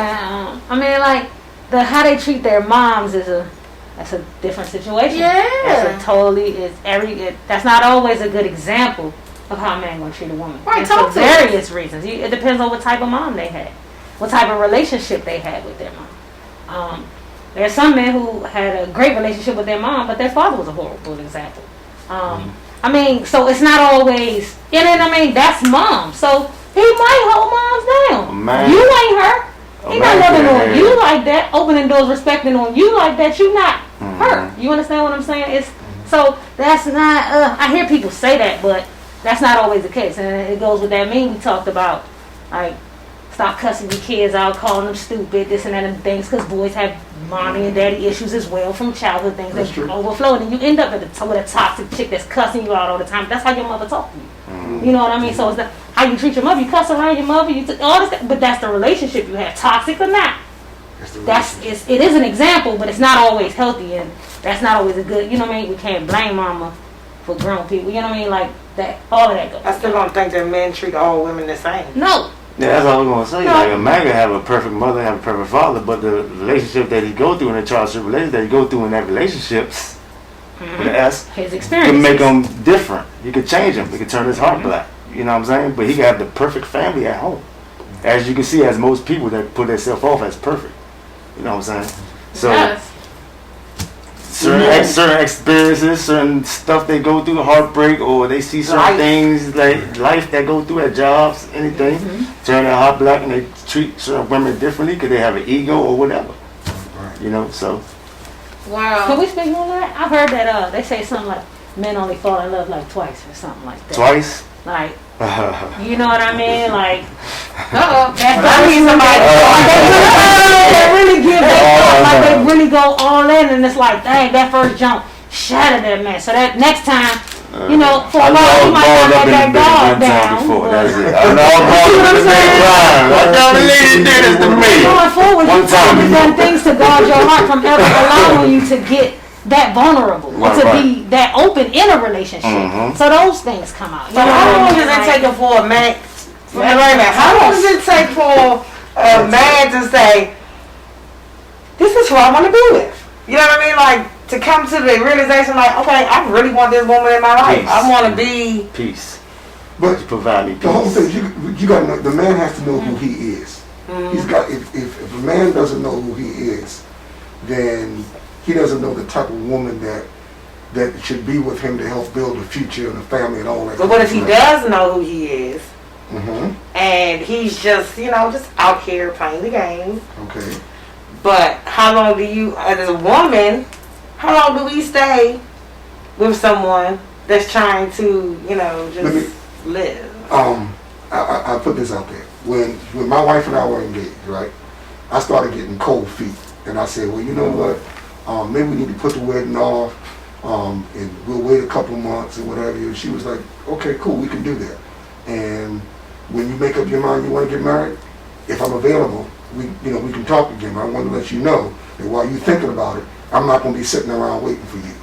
I mean, like how they treat their moms that's a different situation. Yeah. That's a totally that's not always a good example of how a man gonna treat a woman. Right, And talk for to us. various reasons. It depends on what type of mom they had, what type of relationship they had with their mom. There's some men who had a great relationship with their mom, but their father was a horrible example. I mean, so it's not always, that's mom. So he might hold moms down. Man. You ain't her. He not man loving can't on you like that, opening doors, respecting on you like that. You not her. You understand what I'm saying? So that's not. I hear people say that, but that's not always the case, and it goes with that meme we talked about, like stop cussing your kids out, calling them stupid, this and that and things, because boys have mommy and daddy issues as well from childhood things That's that true. overflow, and you end up with a toxic chick that's cussing you out all the time. That's how your mother talk to you. You know what I mean? So it's how you treat your mother. You cuss around your mother. All this, but that's the relationship you have, toxic or not. It is an example, but it's not always healthy, and that's not always a good. You know what I mean? We can't blame mama for grown people. You know what I mean? Like that. All of that goes. I still don't think that men treat all women the same. No. Yeah, that's all I'm gonna say. Like a man can have a perfect mother, have a perfect father, but the relationship that he go through and the childhood relationship that he go through in that relationship, with an S, His can experience. make him different. You could change him. You could turn his heart black. You know what I'm saying? But he can have the perfect family at home. As you can see, as most people that put themselves off as perfect. You know what I'm saying? So Yes. certain experiences, certain stuff they go through, heartbreak, or they see certain Life. things like life that go through at jobs, anything, turn their heart black, and they treat certain women differently because they have an ego or whatever. You know, so Can Wow. we speak on that? I've heard that they say something like men only fall in love like twice or something like that. twice. Like, you know what I mean? Like, Uh-oh. I need somebody. they really give like they really go all in, and it's like, dang, that first jump shattered that man. So that next time, you know, for a while, you might not let that guard down. Before. but- That's it. I know I'm balled up in the big time. What kind of lady did this to me? Going forward, One you time. probably done things to guard your heart from ever allowing you to get that vulnerable, or Right, to right. be that open in a relationship. Mhm. So those things come out. You So know how what I long mean? does it Like, take for a man? Wait a minute. How long does it take for a man to say, "This is who I want to be with"? You know what I mean? Like to come to the realization, like, okay, I really want this woman in my life. Peace. I want to be. Peace. But You provide me the whole peace. thing, you got to know, the man has to know who he is. He's got, if a man doesn't know who he is, then he doesn't know the type of woman that should be with him to help build a future and a family and all that. But what if he does know who he is, Mm-hmm. and he's just, just out here playing the game? Okay. But how long do you, as a woman, how long do we stay with someone that's trying to, just live? I put this out there. When my wife and I were engaged, right, I started getting cold feet. And I said, well, you know what, maybe we need to put the wedding off, and we'll wait a couple months or whatever. And she was like, okay, cool, we can do that. And when you make up your mind you want to get married, if I'm available, we can talk again. I want to let you know that while you're thinking about it, I'm not going to be sitting around waiting for you.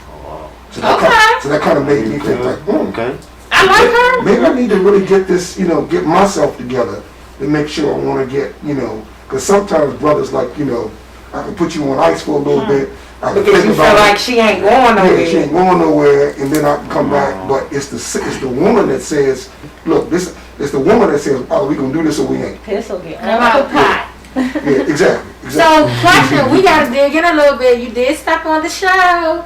So that kind of made me think like, Okay. I like her. maybe I need to really get this, get myself together to make sure I want to get, because sometimes brothers like, I can put you on ice for a little bit. I can Because think you feel about like it. she ain't going Yeah, she nowhere. ain't going nowhere, and then I can come back. But it's the woman that says, look, it's the woman that says, oh, we gonna do this or we ain't. Piss will get Come all on. the pot. Yeah, exactly. So, question, we gotta dig in a little bit. You did stop on the show.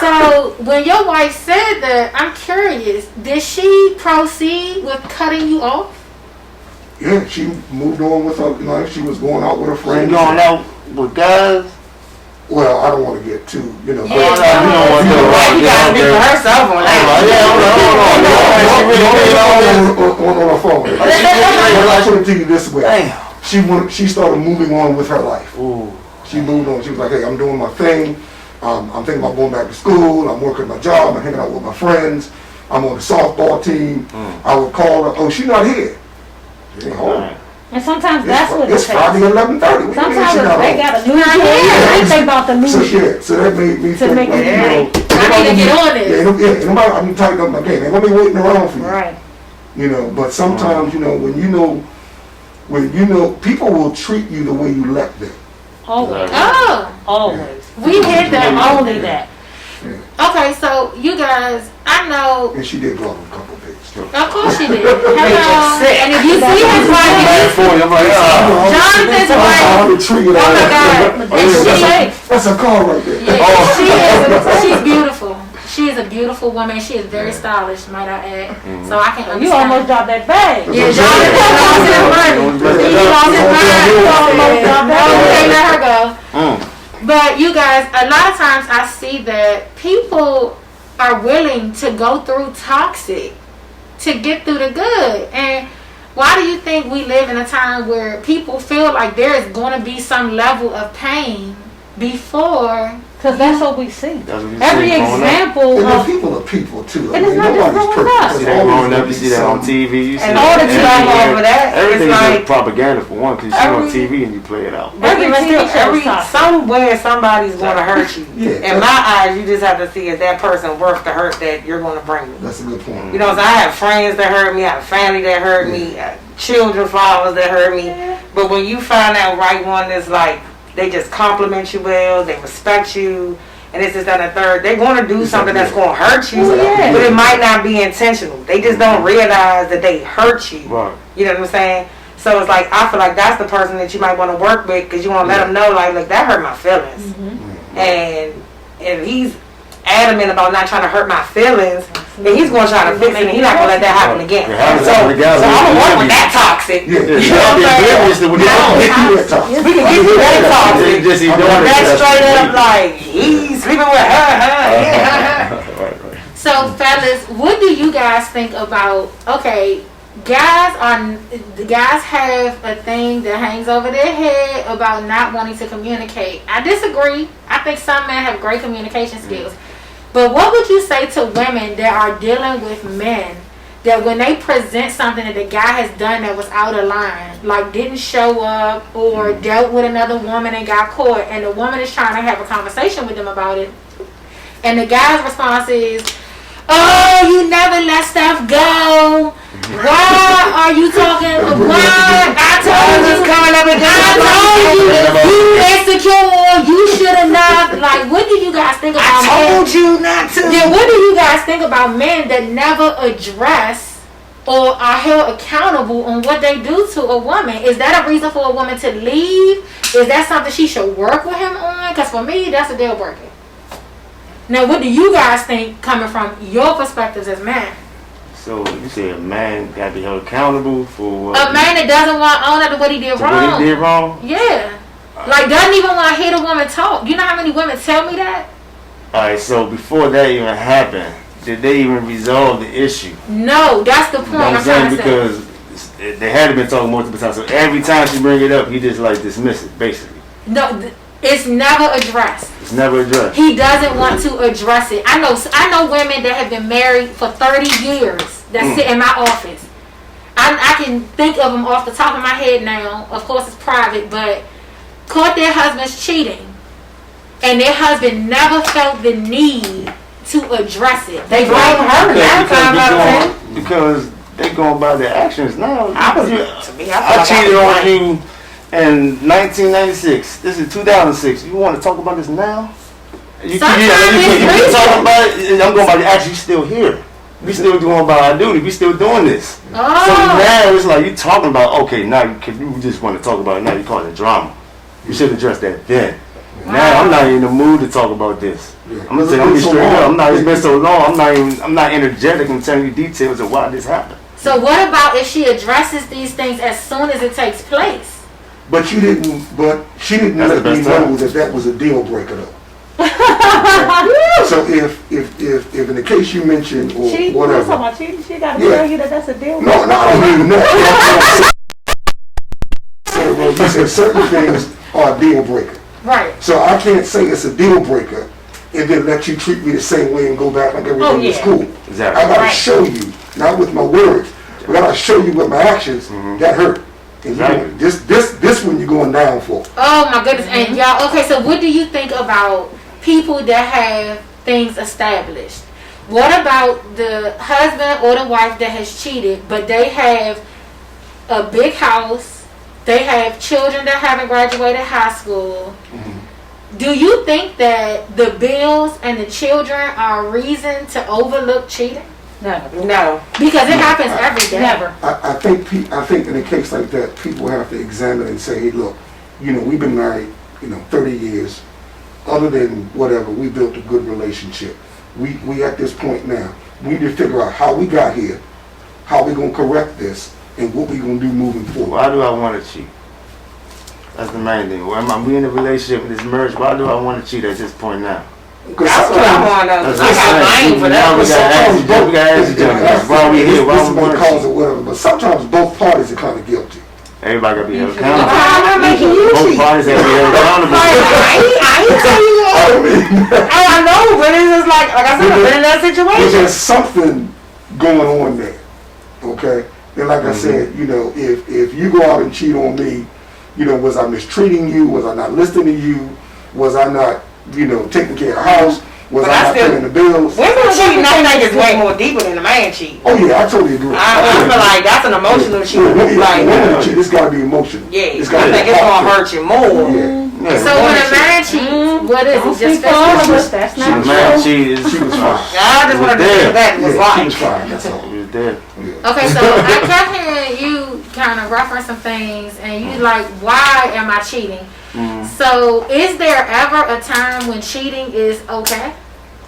So, when your wife said that, I'm curious, did she proceed with cutting you off? Yeah, she moved on with her, she was going out with her You friends. going out with guys? Well, I don't want to get too, You don't want to do Why you gotta be for herself on that? on her phone. But I put it to you this way. Damn. She started moving on with her life. Ooh. She moved on. She was like, hey, I'm doing my thing. I'm thinking about going back to school. I'm working my job. I'm hanging out with my friends. I'm on the softball team. I would call her, oh, she's not here. She ain't home. And sometimes that's what it It's takes. Friday 11:30. Sometimes they got a new I think about the new So shit. yeah, so that made me To think make like, it right. I need to get on yeah, this. nobody, I mean, tighten up my game. Ain't gonna be waiting around for you. Right. You know, but sometimes, you know, when you know, people will treat you the way you let them. Always. Oh, Always. we hit that. Only that. Okay, so you guys, I know. And she did go on a couple of dates, too. Of course she did. Hello. sick. And if you see his wife, Bad for you. I'm like, Jonathan's I'm wife. on the tree. Oh my God. And That's a car right there. she's beautiful. She is a beautiful woman. She is very stylish, might I add. So I can understand. You almost dropped that bag. Yeah, Jonathan lost his money. He lost his mind. No, we can't let her go. But you guys, a lot of times I see that people are willing to go through toxic to get through the good. And why do you think we live in a time where people feel like there is going to be some level of pain before? Because that's what we see. That's what we Every see growing up. example And the of people are people, too. And it's not just growing up. You see that growing up, you see that on TV, you see And that all the drama over that, everything's it's like just propaganda for one, because you see it on every- TV and you play it out. But Every even still, TV show is toxic. somewhere somebody's gonna hurt you. Yeah. In my eyes, you just have to see is that person worth the hurt that you're gonna bring me. That's a good point. You know, so I have friends that hurt me, I have family that hurt me, children, fathers that hurt me. But when you find that right one that's like, they just compliment you well, they respect you, and this is that and the third, they're going to do something that's going to hurt you, Yeah. but it might not be intentional. They just don't realize that they hurt you. Right. You know what I'm saying? So it's like, I feel like that's the person that you might want to work with, because you want to let them know, like, look, that hurt my feelings. And if he's adamant about not trying to hurt my feelings, then he's going to try to fix it, and he's not going to let that happen again. Yeah, So I'm going to work with that toxic. Yeah. You know what I'm saying? We can get you that toxic. Just he doing That it. straight up like, he's sleeping with her, yeah. Right. So, fellas, what do you guys think about? Okay, guys have a thing that hangs over their head about not wanting to communicate. I disagree. I think some men have great communication skills. But what would you say to women that are dealing with men that when they present something that the guy has done that was out of line, like didn't show up or dealt with another woman and got caught, and the woman is trying to have a conversation with them about it, and the guy's response is, "Oh, you never let stuff go. Why are you talking? Why? I told you, you insecure. You should have not." Like, what do you guys think about men? I told you not to. Then what do you guys think about men that never address or are held accountable on what they do to a woman? Is that a reason for a woman to leave? Is that something she should work with him on? Because for me, that's a deal breaker. Now, what do you guys think coming from your perspectives as men? So you say a man got to be held accountable for A man that doesn't want to own up to what he did wrong. what he did wrong? Yeah. Like, doesn't even want to hear the woman talk. You know how many women tell me that? Alright, so before that even happened, did they even resolve the issue? No, that's the point You know what I'm I'm trying saying? to say. Because they had been talking multiple times. So every time she bring it up, he just like dismiss it, basically. No, it's never addressed. It's never addressed. He doesn't want to address it. I know women that have been married for 30 years that sit in my office. I can think of them off the top of my head now. Of course, it's private, but caught their husbands cheating, and their husband never felt the need to address it. They blame her nine times out of 10. Because they going by their actions now. I I cheated on you in 1996. This is 2006. You want to talk about this now? You Sometimes you it's talking about it. I'm going by the action. You still here. We still doing by our duty. We still doing this. So Oh, now it's like you talking about, okay, now you just want to talk about it. Now you call it drama. You should address that then. Now I'm not in the mood to talk about this. Yeah. I'm gonna say I'm straight up. It's been so long. I'm not energetic in telling you details of why this happened. so what about if she addresses these things as soon as it takes place? But she didn't That's let the me best know time. that was a deal breaker though. So if in the case you mentioned or She, whatever. talking about cheating, she got to Yeah. tell you that that's a deal. No, I don't even know. You said certain things are a deal breaker. Right. So I can't say it's a deal breaker and then let you treat me the same way and go back like everything was yeah. cool. Exactly. I gotta Right. show you, not with my words, but I gotta show you with my actions that hurt. And Exactly. this one you're going down for. Oh my goodness. And y'all, okay, so what do you think about people that have things established? What about the husband or the wife that has cheated, but they have a big house, they have children that haven't graduated high school? Do you think that the bills and the children are a reason to overlook cheating? No. Because it happens every day. Never. I think in a case like that, people have to examine and say, hey, look, we've been married, 30 years. Other than whatever, we built a good relationship. We at this point now. We need to figure out how we got here, how we gonna correct this, and what we gonna do moving forward. Why do I want to cheat? That's the main thing. Why am I in a relationship with this marriage? Why do I want to cheat at this point now? That's what I want to know. I got blame for that. We got to ask each other. Why are we here? Why This is we what want cause to it, whatever. But sometimes both parties are kind of guilty. Everybody got to be held I'm accountable. not making you Both cheat. parties have to be held accountable. I ain't tell you what. I know, but it's just like I said, I've been in that But situation. there's something going on there. Okay? And like I said, if you go out and cheat on me, was I mistreating you? Was I not listening to you? Was I not, taking care of the house? Was But I I not still- paying the bills? Women cheating, I think is way more deeper than the man cheat. Oh yeah, I totally agree. I feel like that's an emotional cheat. Like, It's got to be emotional. yeah, It's I gotta think be it's gonna heartfelt. hurt you more. Yeah. Yeah. So when a man cheats, what is Don't it? Just speak for all of physical? us. That's The not man true. cheated. She was fine. I just wanted to know what that was Yeah, she like. was fine. That's all. He was dead. Yeah. Okay, so I kept hearing you kind of reference some things, and you like, why am I cheating? So is there ever a time when cheating is okay?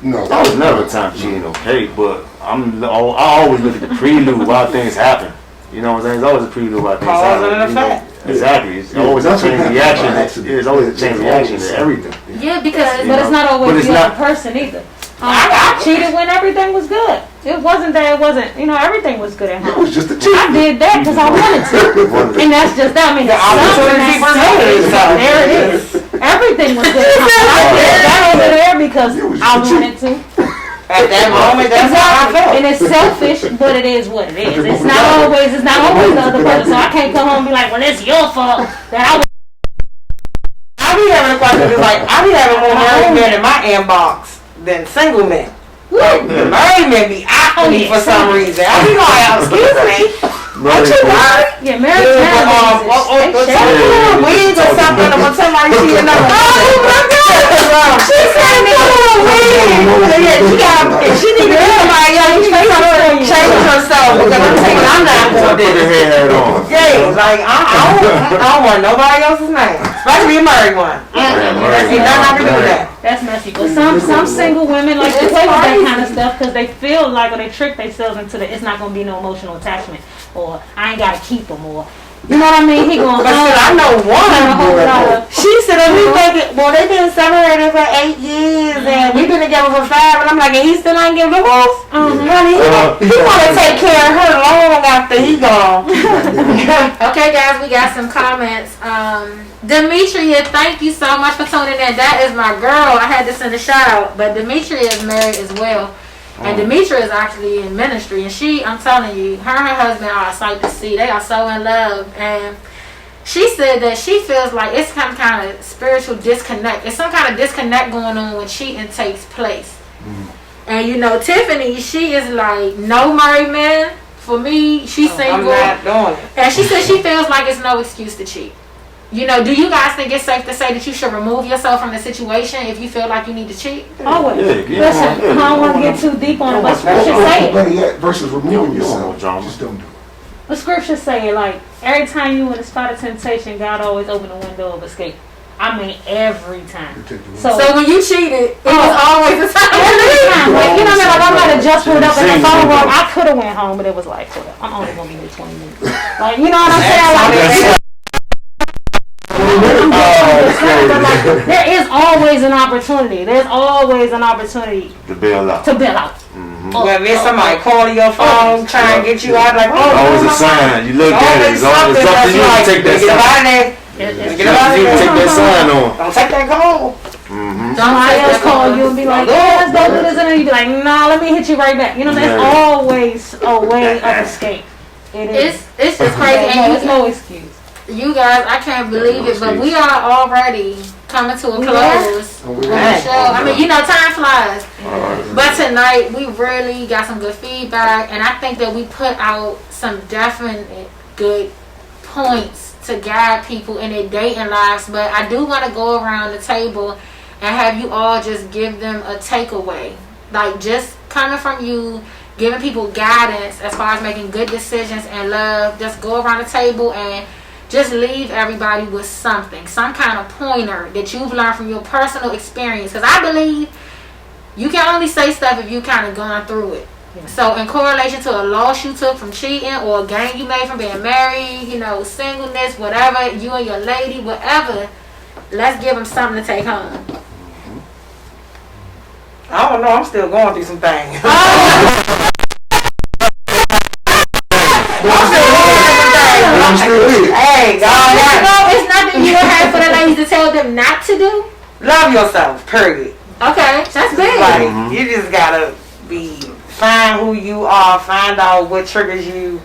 No. I was never a time cheating, okay, but I always look at the prelude while things happen. You know what I'm saying? It's always a prelude while things Cause happen. and you know? effect. Exactly. It's Yeah, always a nothing chain happens reaction. by accident. There's always a chain It's reaction always to everything. Yeah, because But it's not But always it's the not- other person either. I cheated when everything was good. It wasn't that it wasn't, everything was good at It home. was just a cheat. I did that because I wanted to. And that's just that. I mean, The opportunity something presented that's itself. there it is. Everything was good at home. I did that over there because It was I just a wanted to. At that moment, that's how I felt. And it's selfish, but it is what it is. It's not always the other person. So I can't come home and be like, well, it's your fault that I was. I be having a question just like I be having more married men in my inbox than single men. Like the married men be after me for some reason. I be like, excuse me, aren't you married? Yeah, married Yeah, time but, is- some people are weed or something, or somebody see another. Oh my God! She said nigga weed. Yeah, she got. If she need to be somebody else, she got to change herself because I'm saying I'm not Put going the to. head hat on. Yeah, like I don't want nobody else's name, especially a married one. Ain't nothing I can do with that. That's messy. But some single women like to play with that kind of stuff because they feel like, or they trick themselves into it's not going to be no emotional attachment, or I ain't got to keep them, or you know what I mean? He going But shit, I know one. dollar. She said, "We thinking, well, they been separated for 8 years, and we been together for 5." And I'm like, and he still ain't give divorce. Honey, he wanna take care of her long after he gone. Okay, guys, we got some comments. Demetria, thank you so much for tuning in. That is my girl. I had to send a shout out, but Demetria is married as well. And Demetria is actually in ministry, and I'm telling you, her and her husband are a sight to see. They are so in love, and she said that she feels like it's some kind of spiritual disconnect. It's some kind of disconnect going on when cheating takes place. And Tiffany, she is like, no married man. For me, she's I'm single. not doing it. And she said she feels like it's no excuse to cheat. Do you guys think it's safe to say that you should remove yourself from the situation if you feel like you need to cheat? Always. Yeah, Listen, I don't want to get too deep on it, but scripture say it. Better yet, versus removing You don't yourself. want drama. Just don't do it. The scripture say like every time you in a spot of temptation, God always open the window of escape. I mean every time. So when you cheated, it was always the time. every time, like, you know what I mean? Like I might have just pulled up in the phone room. I could have went home, but it was like, hold up, I'm only gonna be here 20 minutes. Like, you know what I'm saying? Like, but like, there is always an opportunity. There's always an opportunity The bail out. to bail out. When there's somebody calling your phone, trying to get you out, like, oh, Always a sign. You look at it. It's always something. You can take that Get out sign. of there. It's Get out of You can take there. that sign on. Don't take that call. Somebody else call you and be like, yeah, let's go do this, and then you be like, nah, let me hit you right back. You know, there's Yeah. always a way of escape. It is. It's just crazy. There's And no excuse. you guys, I can't believe it, but we are already coming to a Yeah. close Oh, on we the are. show. I mean, you know, time flies. Alright. But tonight, we really got some good feedback, and I think that we put out some definite good points to guide people in their dating lives. But I do want to go around the table and have you all just give them a takeaway. Like, just coming from you, giving people guidance as far as making good decisions and love. Just go around the table and just leave everybody with something, some kind of pointer that you've learned from your personal experience. Because I believe you can only say stuff if you kind of gone through it. So in correlation to a loss you took from cheating or a gain you made from being married, you know, singleness, whatever, you and your lady, whatever, let's give them something to take home. I don't know. I'm still going through some things. I'm still here. Hey, God, You know, it's nothing you have for the ladies to tell them not to do. love yourself. Period. Okay, that's big. Like you just gotta find who you are, find out what triggers you,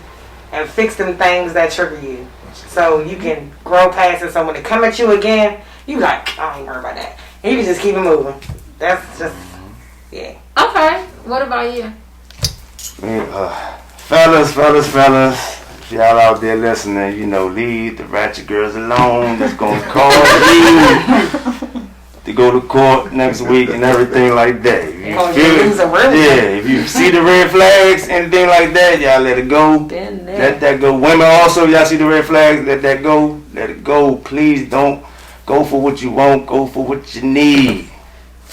and fix them things that trigger you, so you can grow past it. So when it come at you again, you like, I ain't worried about that. And you can just keep it moving. That's just yeah. Okay, what about you? Fellas, if y'all out there listening, you know, leave the ratchet girls alone. That's gonna cause you to go to court next week and everything like that. If you Cause feel you it, lose a real if you see the red flags, anything like that, y'all let it go. Been there. Let that go. Women also, y'all see the red flags, let that go. Let it go. Please don't go for what you want, go for what you need.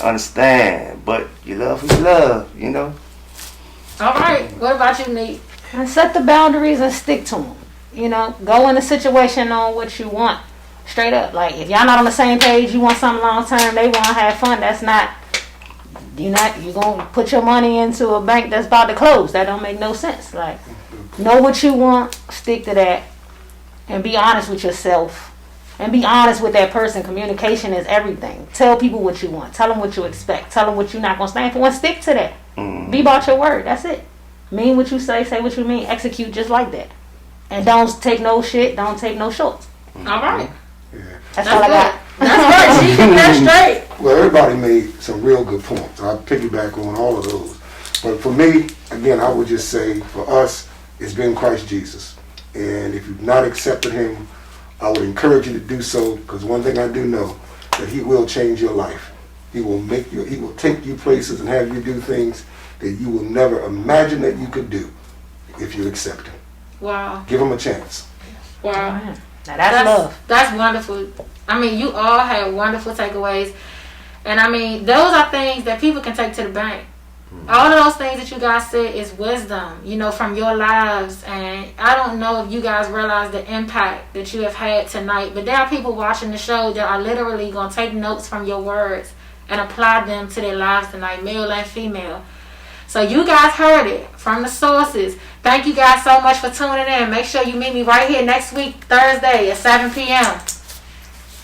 Understand? But you love who you love, you know? All right, what about you, Nate? And set the boundaries and stick to them. You know, go in a situation on what you want. Straight up. Like, if y'all not on the same page, you want something long term, they want to have fun, that's not, you're going to put your money into a bank that's about to close. That don't make no sense. Like, know what you want, stick to that, and be honest with yourself. And be honest with that person. Communication is everything. Tell people what you want. Tell them what you expect. Tell them what you're not going to stand for, and stick to that. Be about your word. That's it. Mean what you say what you mean, execute just like that. And don't take no shit, don't take no shorts. All right. That's all I got. That's right. She keeping that straight. Well, everybody made some real good points. I'll piggyback on all of those. But for me, again, I would just say for us, it's been Christ Jesus. And if you've not accepted him, I would encourage you to do so, because one thing I do know, that he will change your life. He will take you places and have you do things that you will never imagine that you could do if you accept him. Wow. Give him a chance. Wow. Now that's love. That's wonderful. I mean, you all had wonderful takeaways. And I mean, those are things that people can take to the bank. All of those things that you guys said is wisdom, you know, from your lives. And I don't know if you guys realize the impact that you have had tonight, but there are people watching the show that are literally going to take notes from your words and apply them to their lives tonight, male and female. So you guys heard it from the sources. Thank you guys so much for tuning in. Make sure you meet me right here next week, Thursday at 7 p.m.